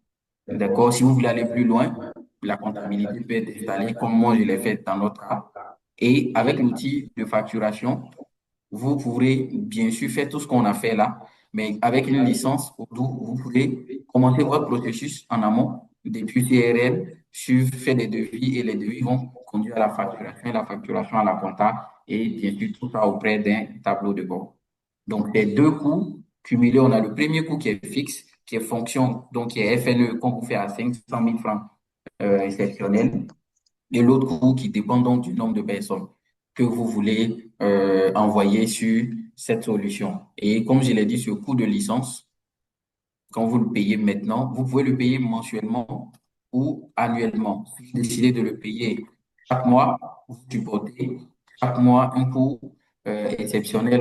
D'accord? Si vous voulez aller plus loin, la comptabilité peut être installée comme moi je l'ai fait dans notre cas. Et avec l'outil de facturation, vous pourrez bien sûr faire tout ce qu'on a fait là, mais avec une licence Odoo, vous pouvez commencer votre processus en amont depuis CRL, suivre, faire des devis et les devis vont conduire à la facturation et la facturation à la compta et bien sûr tout ça auprès d'un tableau de bord. Donc, les deux coûts cumulés, on a le premier coût qui est fixe, qui est fonction, donc qui est FNE qu'on vous fait à 500 000 francs exceptionnels, et l'autre coût qui dépend donc du nombre de personnes que vous voulez envoyer sur cette solution. Et comme je l'ai dit, ce coût de licence, quand vous le payez maintenant, vous pouvez le payer mensuellement ou annuellement. Si vous décidez de le payer chaque mois, vous supportez chaque mois un coût exceptionnel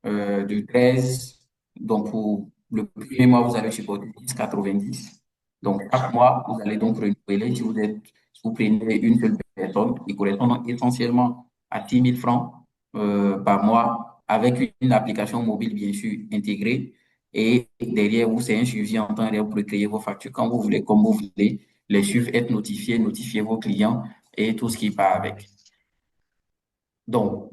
de 13. Donc, pour le premier mois, vous allez supporter 10,90. Donc, chaque mois, vous allez donc renouveler. Si vous prenez une seule personne qui correspond essentiellement à 6 000 francs par mois, avec une application mobile, bien sûr, intégrée. Et derrière vous, c'est un suivi en temps réel pour créer vos factures quand vous voulez, comme vous voulez, les suivre, être notifiés, notifier vos clients et tout ce qui part avec. Donc,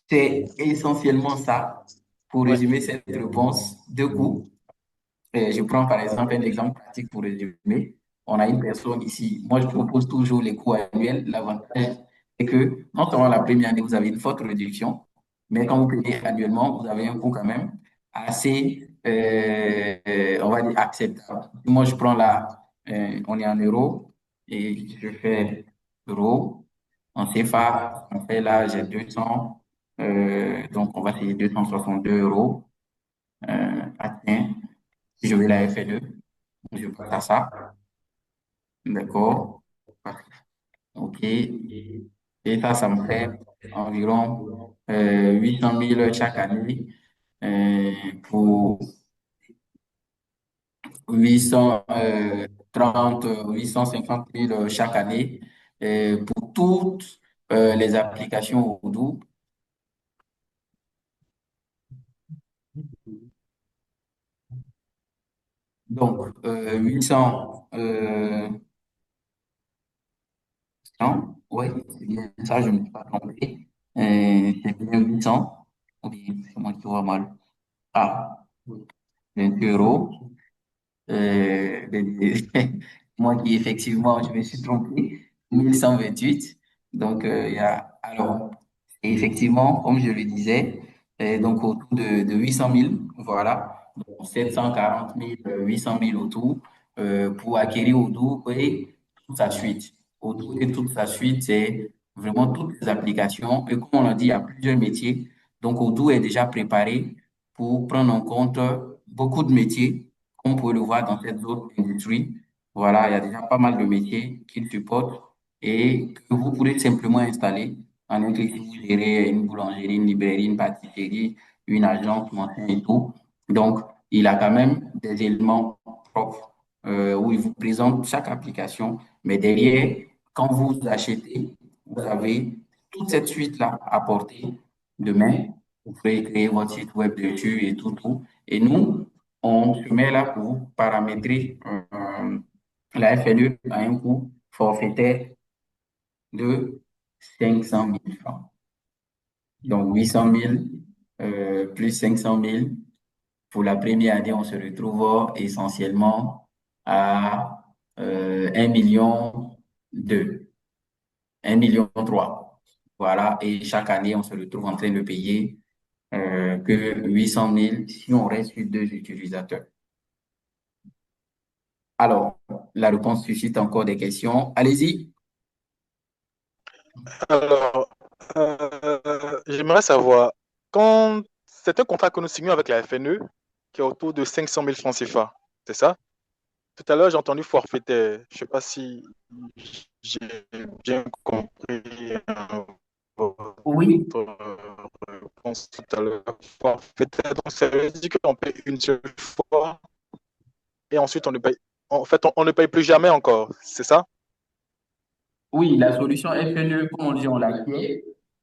c'est essentiellement ça. Pour Ouais. résumer cette réponse, deux coups. Je prends par exemple un exemple pratique pour résumer. On a une personne ici. Moi, je propose toujours les coûts annuels. L'avantage, c'est que non seulement la première année, vous avez une forte réduction, mais quand vous payez annuellement, vous avez un coût quand même assez, on va dire, acceptable. Moi, je prends là, on est en euros et je fais euros. En CFA, on fait là, j'ai 200. Donc, on va payer 262 euros. Tiens, je vais la FLE, je passe à ça. D'accord. OK. Et ça me fait environ 800 000 chaque année pour 830, 850 000 chaque année pour toutes les applications Odoo. Donc, 800, non, oui, c'est bien ça, je ne me suis pas trompé. C'est bien 800, ou bien c'est moi qui vois mal. Ah, 20 euros. Moi qui, effectivement, je me suis trompé, 1128. Donc, il y a, alors, et effectivement, comme je le disais, donc autour de 800 000, voilà, donc 740 000, 800 000 autour, pour acquérir Odoo et toute sa suite. Odoo et toute sa suite, c'est vraiment toutes les applications. Et comme on l'a dit, il y a plusieurs métiers. Donc, Odoo est déjà préparé pour prendre en compte beaucoup de métiers, comme vous pouvez le voir dans cette autre industrie. Voilà, il y a déjà pas mal de métiers qu'il supporte et que vous pourrez simplement installer en un clic si vous gérez une boulangerie, une librairie, une pâtisserie, une agence, machin et tout. Donc, il a quand même des éléments propres où il vous présente chaque application. Mais derrière, quand vous achetez, vous avez toute cette suite-là à porter de main. Vous pouvez créer votre site web dessus et tout, tout. Et nous, on se met là pour paramétrer la FLE à un coût forfaitaire de 500 000 francs. Donc 800 000 plus 500 000. Pour la première année, on se retrouve essentiellement à 1 million 2, 1 million 3. Voilà, et chaque année, on se retrouve en train de payer que 800 000 si on reste sur deux utilisateurs. Alors, la réponse suscite encore des questions. Allez-y. Alors, J'aimerais savoir, quand c'est un contrat que nous signons avec la FNE, qui est autour de 500 000 francs CFA, c'est ça? Tout à l'heure, j'ai entendu forfaitaire. Je ne sais pas si j'ai bien compris votre Oui, réponse tout à l'heure. Forfaitaire, donc ça veut dire qu'on paye une seule fois et ensuite on ne paye. En fait, on ne paye plus jamais encore, c'est ça? oui, la solution FNE, comme on dit, on l'acquiert.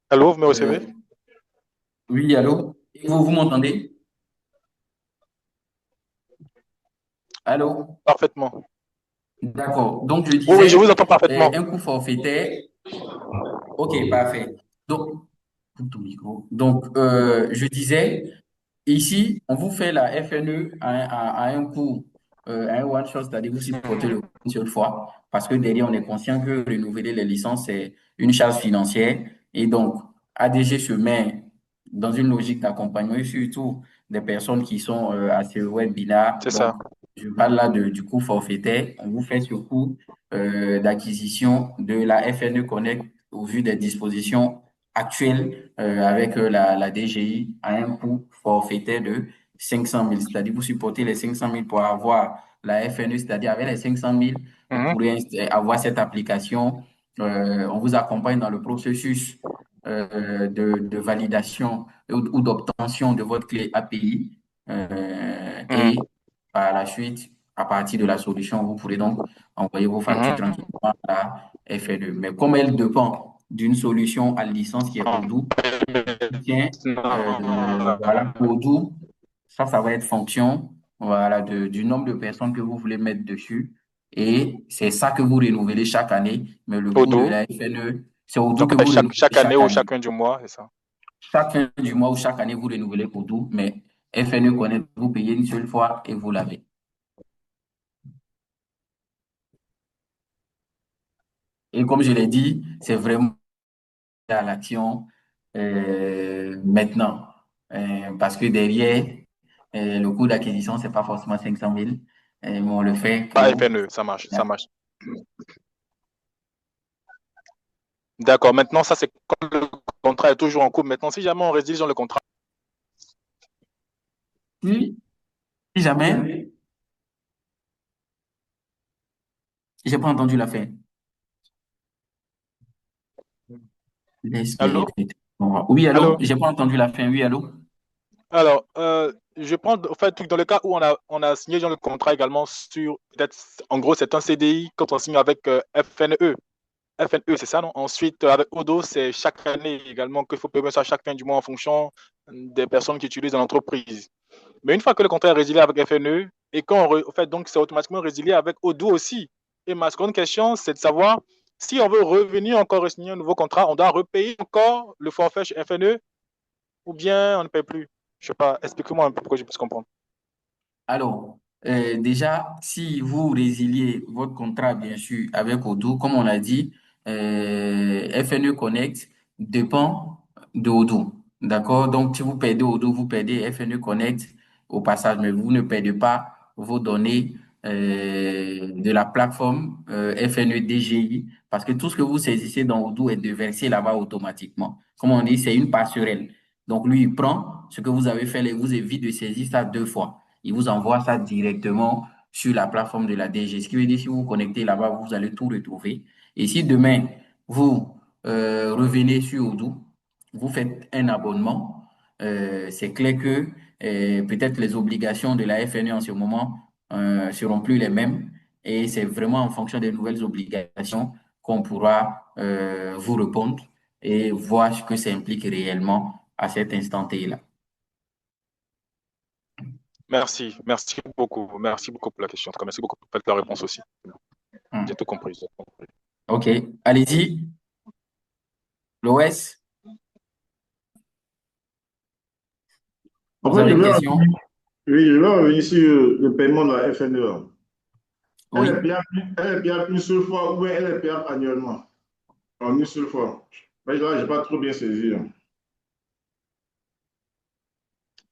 Allô, vous me Euh, recevez? oui, allô? Et vous m'entendez? Allô? Parfaitement. D'accord. Donc, je Oui, oui, je vous disais, entends parfaitement. un coût forfaitaire. OK, parfait. Donc, coupe ton micro. Donc, je disais, ici, on vous fait la FNE à un coût, à un one shot, c'est-à-dire vous supportez le coût une seule fois, parce que derrière, on est conscient que renouveler les licences, c'est une charge financière. Et donc, ADG se met dans une logique d'accompagnement, et surtout des personnes qui sont à ce webinaire. C'est Donc, ça. je parle là du coût forfaitaire. On vous fait ce coût d'acquisition de la FNE Connect au vu des dispositions actuelles avec la DGI à un coût forfaitaire de 500 000. C'est-à-dire, vous supportez les 500 000 pour avoir la FNE, c'est-à-dire avec les 500 000, vous Mhm, pourrez avoir cette application. On vous accompagne dans le processus de validation ou d'obtention de votre clé API. mhm, Et par la suite, à partir de la solution, vous pourrez donc envoyer vos factures mhm. tranquillement à la FNE. Mais comme elle dépend d'une solution à licence qui est Odoo, tient, voilà, Odoo, ça va être fonction, voilà, du nombre de personnes que vous voulez mettre dessus. Et c'est ça que vous renouvelez chaque année. Mais le coût de Odoo. la FNE, c'est Odoo Donc, que vous renouvelez chaque année chaque ou année. chacun du mois, c'est ça. Chaque fin du mois ou chaque année, vous renouvelez Odoo. Mais FNE connaît, vous payez une seule fois et vous l'avez. Et comme je l'ai dit, c'est vraiment à l'action maintenant. Parce que derrière, le coût d'acquisition, c'est pas forcément 500 000, mais on le fait Pas pour... FNE, ça marche, ça marche. D'accord. Maintenant, ça, c'est quand le contrat est toujours en cours. Maintenant, si jamais on rédige dans le contrat, Si, si jamais, j'ai pas entendu la fin. Laisse-les allô? répéter. Oui, allô? Allô? J'ai pas entendu la fin. Oui, allô? Alors, je prends, en fait, dans le cas où on a signé dans le contrat également sur, peut-être, en gros, c'est un CDI quand on signe avec FNE. FNE, c'est ça, non? Ensuite, avec Odo, c'est chaque année également qu'il faut payer ça chaque fin du mois en fonction des personnes qui utilisent l'entreprise. Mais une fois que le contrat est résilié avec FNE, et quand en fait, donc, c'est automatiquement résilié avec Odoo aussi. Et ma seconde question, c'est de savoir si on veut revenir encore signer un nouveau contrat, on doit repayer encore le forfait chez FNE ou bien on ne paye plus. Je ne sais pas, expliquez-moi un peu pour que je puisse comprendre. Alors, déjà, si vous résiliez votre contrat, bien sûr, avec Odoo, comme on l'a dit, FNE Connect dépend de Odoo. D'accord? Donc, si vous perdez Odoo, vous perdez FNE Connect au passage, mais vous ne perdez pas vos données de la plateforme FNE DGI, parce que tout ce que vous saisissez dans Odoo est déversé là-bas automatiquement. Comme on dit, c'est une passerelle. Donc, lui, il prend ce que vous avez fait et vous évite de saisir ça deux fois. Il vous envoie ça directement sur la plateforme de la DG. Ce qui veut dire, si vous vous connectez là-bas, vous allez tout retrouver. Et si demain, vous revenez sur Odoo, vous faites un abonnement, c'est clair que peut-être les obligations de la FNE en ce moment seront plus les mêmes. Et c'est vraiment en fonction des nouvelles obligations qu'on pourra vous répondre et voir ce que ça implique réellement à cet instant T-là. Merci beaucoup pour la question. En tout cas, merci beaucoup pour la réponse aussi. J'ai Hmm. tout compris. OK. Allez-y, Loès, En vous fait, avez une question? oui, je vais revenir sur le paiement de la FNE. Elle est Oui. payable une seule fois ou elle est payable annuellement? En une seule fois. Mais là, je n'ai pas trop bien saisi.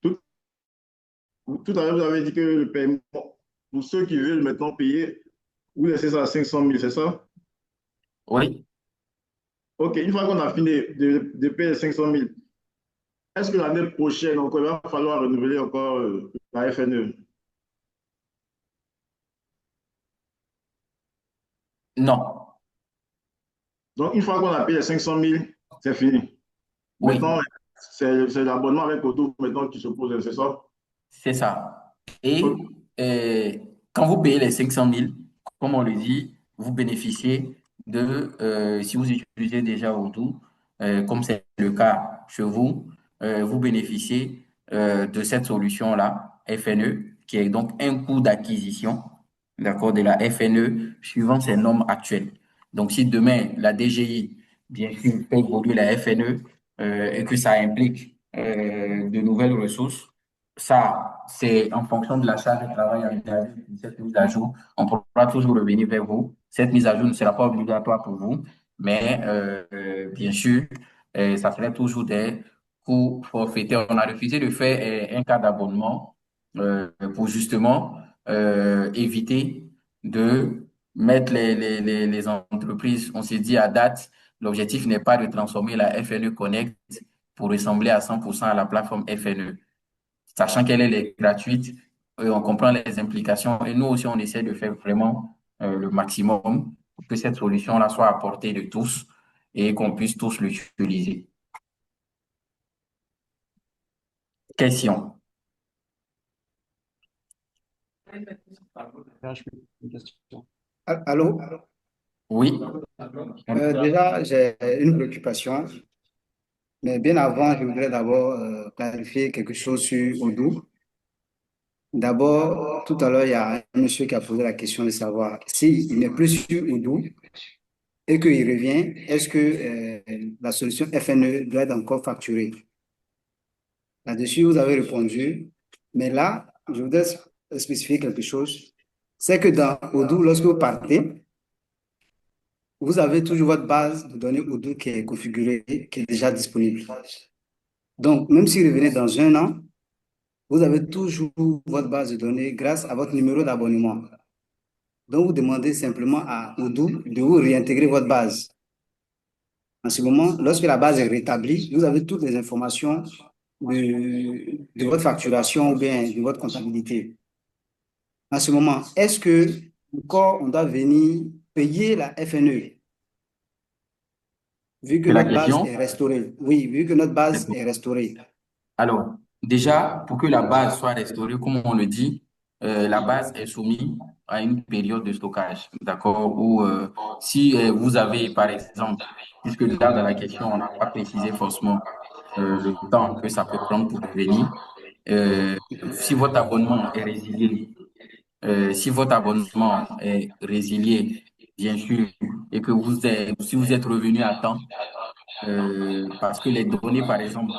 Tout, tout à l'heure, vous avez dit que le paiement, pour ceux qui veulent maintenant payer, vous laissez ça à 500 000, c'est ça? Oui. OK, une fois qu'on a fini de payer les 500 000, est-ce que l'année prochaine, encore, il va falloir renouveler encore la FNE? Non, Donc, une fois qu'on a payé les 500 000, c'est fini. oui. Maintenant, c'est l'abonnement avec Odoo maintenant qui se pose, c'est ça? C'est ça. Et OK. quand vous payez les 500 000, comme on le dit, vous bénéficiez si vous utilisez déjà Odoo, comme c'est le cas chez vous, vous bénéficiez de cette solution-là, FNE, qui est donc un coût d'acquisition, d'accord, de la FNE suivant ses normes actuelles. Donc, si demain, la DGI, bien sûr, fait évoluer la FNE et que ça implique de nouvelles ressources, ça, c'est en fonction de la charge de travail engagée pour cette mise à jour. On pourra toujours revenir vers vous. Cette mise à jour ne sera pas obligatoire pour vous, mais bien sûr, ça serait toujours des coûts forfaitaires. On a refusé de faire un cas d'abonnement pour justement éviter de mettre les entreprises. On s'est dit à date, l'objectif n'est pas de transformer la FNE Connect pour ressembler à 100% à la plateforme FNE, sachant qu'elle est gratuite, on comprend les implications et nous aussi, on essaie de faire vraiment le maximum pour que cette solution-là soit à portée de tous et qu'on puisse tous l'utiliser. Question. Allô? Oui. Déjà, j'ai une préoccupation, mais bien avant, je voudrais d'abord clarifier quelque chose sur Odoo. D'abord, tout à l'heure, il y a un monsieur qui a posé la question de savoir s'il n'est plus sur Odoo et qu'il revient, est-ce que la solution FNE doit être encore facturée? Là-dessus, vous avez répondu, mais là, je voudrais spécifier quelque chose. C'est que dans Odoo, lorsque vous partez, vous avez toujours votre base de données Odoo qui est configurée, qui est déjà disponible. Donc, même si vous revenez dans un an, vous avez toujours votre base de données grâce à votre numéro d'abonnement. Donc, vous demandez simplement à Odoo de vous réintégrer votre base. En ce moment, lorsque la base est rétablie, vous avez toutes les informations de votre facturation ou bien de votre comptabilité. En ce moment, est-ce que encore on doit venir payer la FNE vu que C'est la notre base question? est restaurée? Oui, vu que notre base est restaurée. Alors, déjà, pour que la base soit restaurée, comme on le dit, la base est soumise à une période de stockage, d'accord? Ou si vous avez, par exemple, puisque là, dans la question, on n'a pas précisé forcément le temps que ça peut prendre pour revenir, euh, si votre abonnement est résilié, si votre abonnement est résilié, bien sûr, et que si vous êtes revenu à temps, parce que les données, par exemple,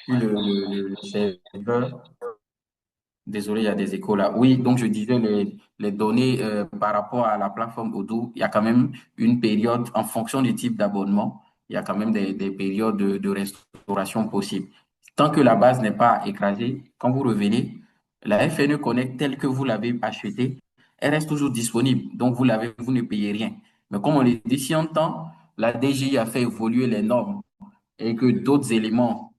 sur le serveur. Désolé, il y a des échos là. Oui, donc je disais les données par rapport à la plateforme Odoo, il y a quand même une période, en fonction du type d'abonnement, il y a quand même des périodes de restauration possibles. Tant que la base n'est pas écrasée, quand vous revenez, la FNE Connect telle que vous l'avez achetée, elle reste toujours disponible. Donc vous ne payez rien. Mais comme on l'a dit, si en temps, la DGI a fait évoluer les normes et que d'autres éléments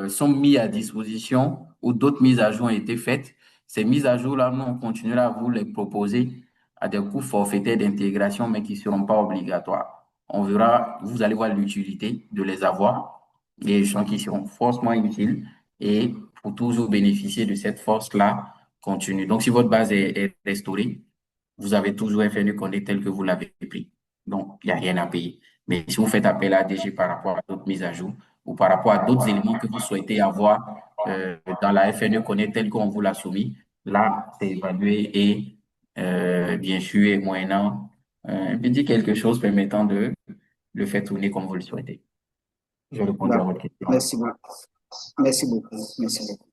sont mis à disposition ou d'autres mises à jour ont été faites, ces mises à jour-là, nous, on continuera à vous les proposer à des coûts forfaitaires d'intégration, mais qui ne seront pas obligatoires. On verra, vous allez voir l'utilité de les avoir, les gens qui seront forcément utiles et pour toujours bénéficier de cette force-là continue. Donc, si votre base est restaurée, vous avez toujours un FNU Connect tel que vous l'avez pris. Donc, il n'y a rien à payer. Mais si vous faites appel à DG par rapport à d'autres mises à jour ou par rapport à d'autres éléments que vous souhaitez avoir dans la FNE Connect tel qu'on vous l'a soumis, là, c'est évalué et bien sûr, moyennant un petit quelque chose permettant de le faire tourner comme vous le souhaitez. Je réponds à D'accord. votre question. Merci beaucoup. Merci beaucoup. Merci beaucoup.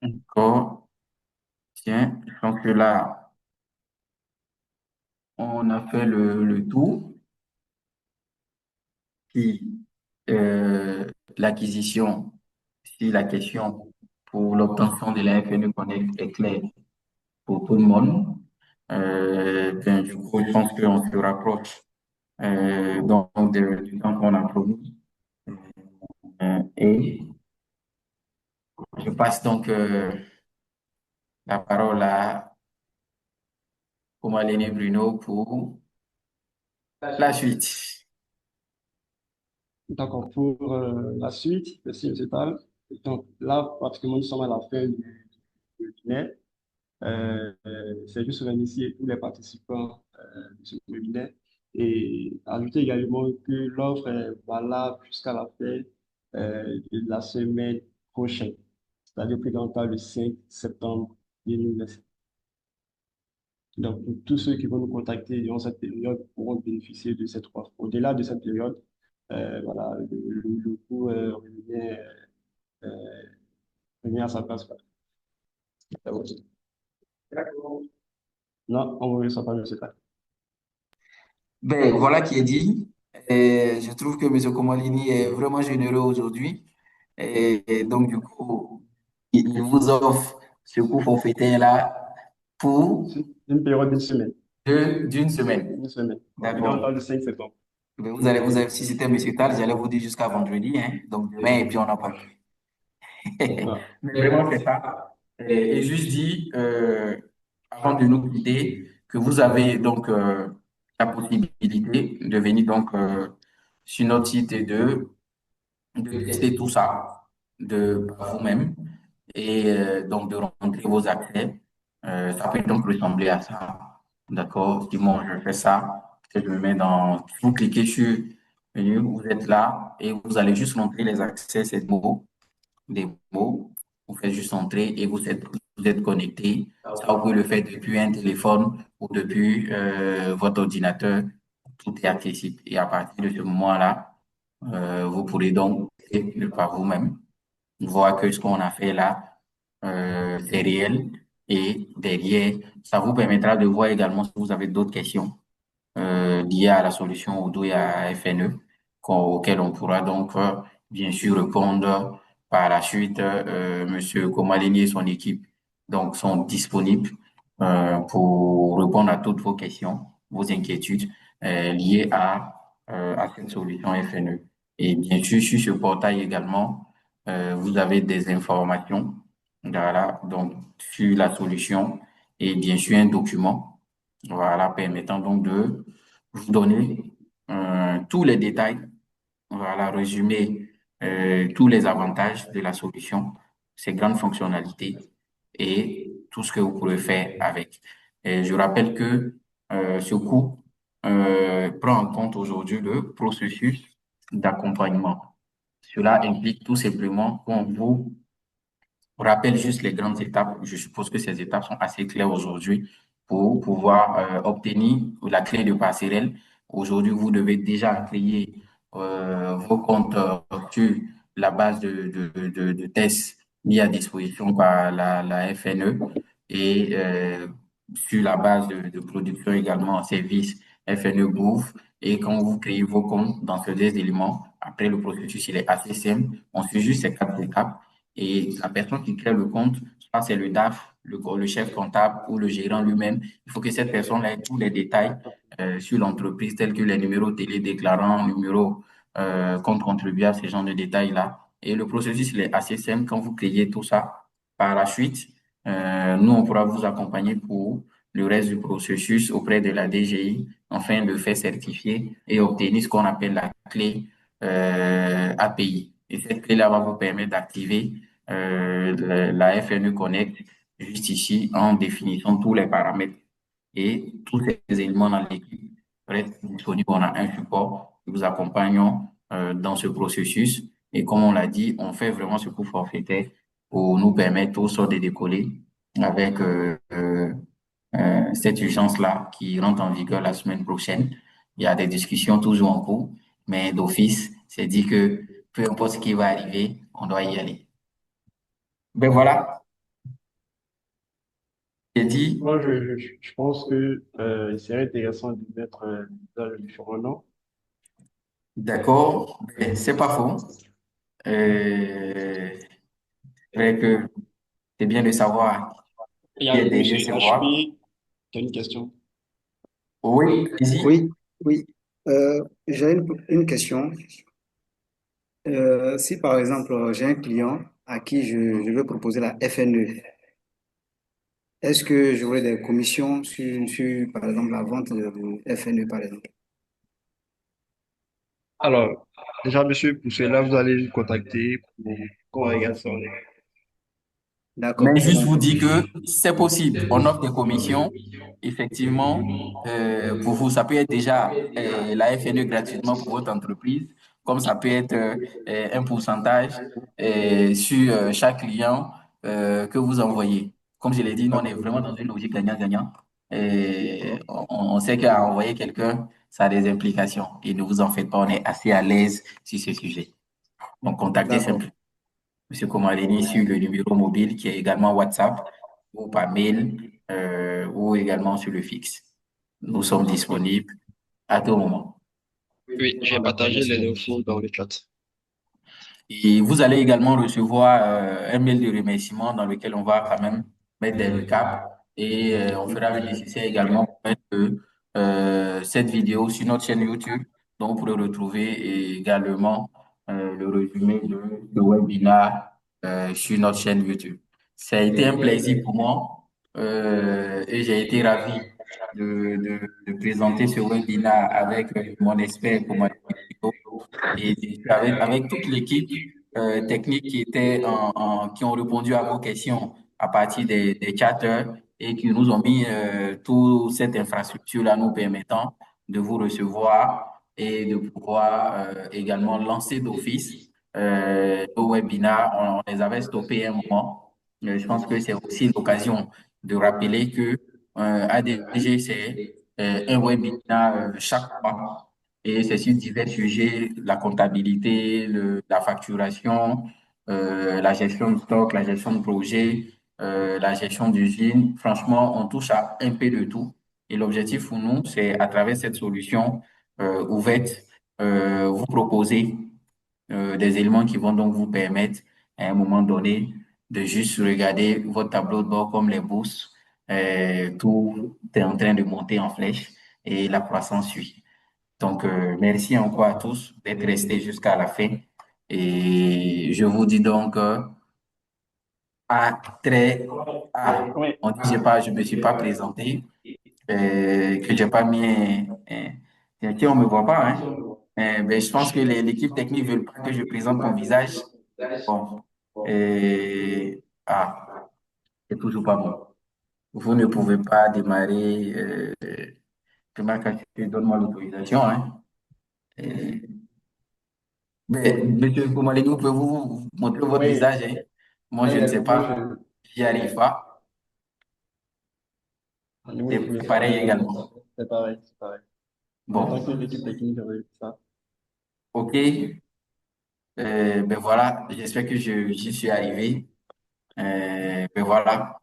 D'accord. Tiens, je pense que là, on a fait le tour. Si l'acquisition, si la question pour l'obtention de la FNE Connect est claire pour tout le monde, Du coup, je pense qu'on se rapproche du temps qu'on a promis. Et je passe donc la parole à Omalene Bruno pour la suite. D'accord, pour la suite, merci, M. Tal. Donc là, pratiquement, nous sommes à la fin du webinaire. C'est juste remercier tous les participants de ce webinaire et ajouter également que l'offre est valable jusqu'à la fin de la semaine prochaine, c'est-à-dire plus tard le 5 septembre 2025. Donc, pour tous ceux qui vont nous contacter durant cette période pourront bénéficier de cette offre. Au-delà de cette période, voilà, le coût euh, revient à sa place. Non, on ne reçoit pas, M. Tal. Ben, voilà qui est dit. Et je trouve que M. Komalini est vraiment généreux aujourd'hui. Et donc, du coup, il vous offre ce coup forfaitaire-là pour C'est une période d'une semaine. d'une semaine. Une semaine. Plus tard D'accord. le 5 septembre. Ben, si c'était M. Tal, j'allais vous dire jusqu'à vendredi, hein. Donc, demain, et puis on n'a pas pu. Ah, Mais vraiment, c'est ça. Et juste dit, avant de nous quitter, que vous avez donc la possibilité de venir donc sur notre site et de tester tout ça par vous-même et donc de rentrer vos accès. Ça peut donc ressembler à ça. D'accord? Si moi je fais ça, je me mets dans. Vous cliquez sur menu, vous êtes là et vous allez juste rentrer les accès, ces mots, des mots. Vous faites juste entrer et vous êtes connecté. Ça, vous pouvez le faire depuis un téléphone ou depuis votre ordinateur. Tout est accessible. Et à partir de ce moment-là, vous pourrez donc par vous-même voir que ce qu'on a fait là, c'est réel. Et derrière, ça vous permettra de voir également si vous avez d'autres questions liées à la solution Odoo et à FNE, auxquelles on pourra donc bien sûr répondre par la suite. Monsieur Komalini et son équipe donc sont disponibles pour répondre à toutes vos questions, vos inquiétudes liées à cette solution FNE. Et bien sûr, sur ce portail également, vous avez des informations, voilà, donc sur la solution et bien sûr un document, voilà, permettant donc de vous donner tous les détails, voilà, résumer tous les avantages de la solution, ses grandes fonctionnalités et tout ce que vous pourrez faire avec. Et je rappelle que ce coût prend en compte aujourd'hui le processus d'accompagnement. Cela implique tout simplement qu'on vous rappelle juste les grandes étapes. Je suppose que ces étapes sont assez claires aujourd'hui pour pouvoir obtenir la clé de passerelle. Aujourd'hui, vous devez déjà créer vos comptes sur la base de tests mis à disposition par la FNE et sur la base de production également en service FNE Gouv. Et quand vous créez vos comptes dans ces deux éléments, après le processus, il est assez simple. On suit juste ces quatre étapes et la personne qui crée le compte, soit c'est le DAF, le chef comptable ou le gérant lui-même. Il faut que cette personne ait tous les détails sur l'entreprise, tels que les numéros télé déclarants, numéros compte contribuable, ce genre de détails-là. Et le processus, il est assez simple. Quand vous créez tout ça, par la suite, nous, on pourra vous accompagner pour le reste du processus auprès de la DGI, afin de faire certifier et obtenir ce qu'on appelle la clé API. Et cette clé-là va vous permettre d'activer la FNE Connect juste ici en définissant tous les paramètres et tous ces éléments dans l'équipe restent disponibles. On a un support qui vous accompagnons dans ce processus. Et comme on l'a dit, on fait vraiment ce coup forfaitaire pour nous permettre aussi de décoller avec cette urgence-là qui rentre en vigueur la semaine prochaine. Il y a des discussions toujours en cours, mais d'office, c'est dit que peu importe ce qui va arriver, on doit y aller. Ben voilà, j'ai dit, moi, je pense que il serait intéressant de mettre dans le différent nom. d'accord, ben, c'est pas faux. C'est vrai que c'est bien de savoir Il y qui a est M. derrière ces voix. HP, tu as une question? Oui, allez-y. Oui, oui. J'ai une question. Si par exemple j'ai un client à qui je veux proposer la FNE, est-ce que j'aurai des commissions par exemple, la vente de FNE, par exemple? Alors, déjà, monsieur, pour cela, vous allez nous contacter pour qu'on regarde ça. D'accord, Mais c'est juste bon. vous dire que c'est possible. On offre des commissions. Effectivement, pour vous, ça peut être déjà la FNE gratuitement pour votre entreprise, comme ça peut être un pourcentage sur chaque client que vous envoyez. Comme je l'ai dit, nous, on est vraiment dans une logique gagnant-gagnant. Et on sait qu'à envoyer quelqu'un, ça a des implications. Et ne vous en faites pas, on est assez à l'aise sur ce sujet. Donc, contactez D'accord, simplement Monsieur Komalini sur le numéro mobile qui est également WhatsApp ou par mail ou également sur le fixe. Nous sommes disponibles à tout moment. Oui, j'ai partagé les infos dans le chat. Et vous allez également recevoir un mail de remerciement dans lequel on va quand même mettre des recaps et on fera le nécessaire également pour mettre cette vidéo sur notre chaîne YouTube. Donc, vous pourrez retrouver également le résumé de ce webinaire sur notre chaîne YouTube. Ça a été un plaisir pour moi et j'ai été ravi de présenter ce webinaire avec mon expert pour et avec toute l'équipe technique qui était qui ont répondu à vos questions à partir des chatters et qui nous ont mis toute cette infrastructure-là nous permettant de vous recevoir et de pouvoir également lancer d'office nos webinaires. On les avait stoppés un moment. Je pense que c'est aussi l'occasion de rappeler que ADG, c'est un webinaire chaque mois et c'est sur divers sujets, la comptabilité, la facturation, la gestion de stock, la gestion de projet, la gestion d'usine. Franchement, on touche à un peu de tout. Et l'objectif pour nous, c'est à travers cette solution ouverte, vous proposer des éléments qui vont donc vous permettre à un moment donné de juste regarder votre tableau de bord comme les bourses. Tout est en train de monter en flèche et la croissance suit. Donc, merci encore à tous d'être restés jusqu'à la fin. Et je vous dis donc à très... Ah, Oui, on dit, je me suis pas présenté, que j'ai pas mis... tiens, on me voit pas, hein? Ben, je pense que l'équipe technique veut pas que je présente mon visage. Bon, c'est toujours pas bon. Vous ne pouvez pas démarrer. Donne-moi l'autorisation, hein? Mais, monsieur Koumaleni, pouvez-vous vous montrer votre oui, visage, hein? Moi, je ne sais moi, pas. J'y arrive pas. oui, Et oui, pareil également. c'est pareil, c'est pareil. En tant que Bon, l'équipe technique, j'avais ça. OK. Ben voilà, j'espère que j'y suis arrivé. Ben voilà.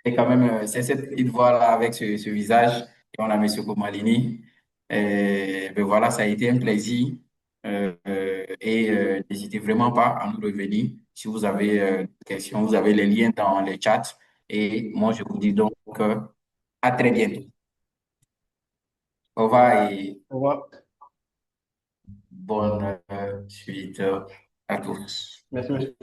C'est quand même, c'est cette petite voix-là avec ce visage. Et on a monsieur Koumalini. Ben voilà, ça a été un plaisir. N'hésitez vraiment pas à nous revenir si vous avez des questions. Vous avez les liens dans les chats. Et moi, je vous dis donc à très bientôt. Au revoir et Au revoir. bonne suite à tous. Merci, monsieur.